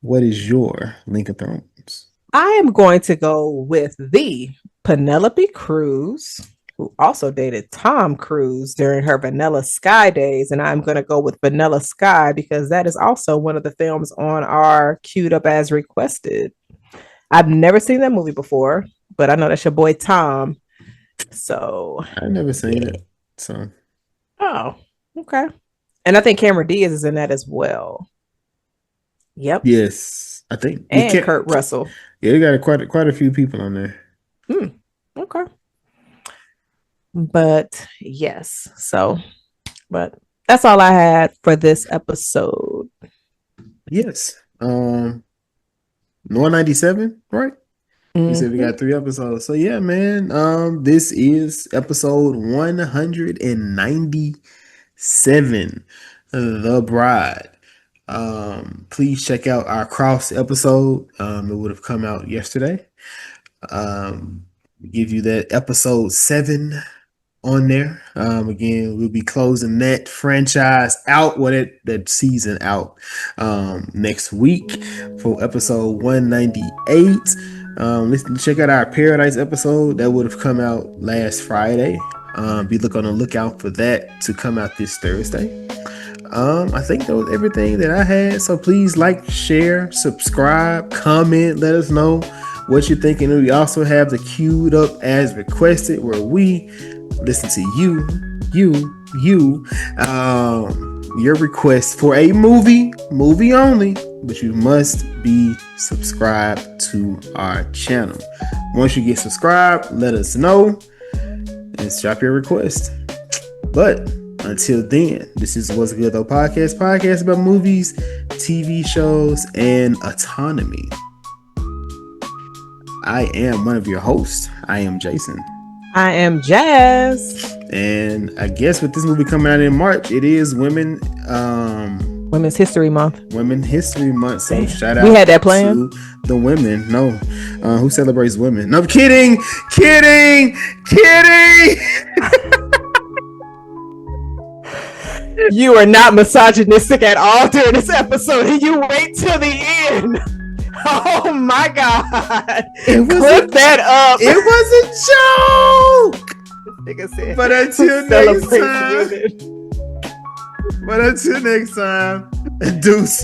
is your Link of Thrones? I am going to go with the Penelope Cruz, who also dated Tom Cruise during her Vanilla Sky days. And I'm going to go with Vanilla Sky because that is also one of the films on our queued up as requested. I've never seen that movie before, but I know that's your boy Tom. So I've never seen it. So okay. And I think Cameron Diaz is in that as well. Yep. Yes, I think. And Kurt Russell. Yeah, they got quite a few people on there. Okay. But yes, but that's all I had for this episode. Yes. 197, right? You said we got 3 episodes. So yeah, man. This is episode 197, The Bride. Please check out our cross episode. It would have come out yesterday. give you that episode 7 on there. Again, we'll be closing that franchise out, that season out next week for episode 198. Listen, check out our Paradise episode that would have come out last Friday. Be on the lookout for that to come out this Thursday. I think that was everything that I had. So please like, share, subscribe, comment, let us know what you're thinking. We also have the queued up as requested, where we listen to your request for a movie only, but you must be subscribed to our channel. Once you get subscribed, let us know and drop your request. But until then, this is What's Good Though podcast about movies, TV shows, and autonomy. I am one of your hosts. I am Jason. I am Jazz. And I guess with this movie coming out in March, it is Women's History Month. Women's History Month. So shout out. We had that plan. To the women. No, who celebrates women? No, kidding. You are not misogynistic at all during this episode, and you wait till the end. Oh my God! Clip that up. It was a joke. Nigga said, but until next time, Deux.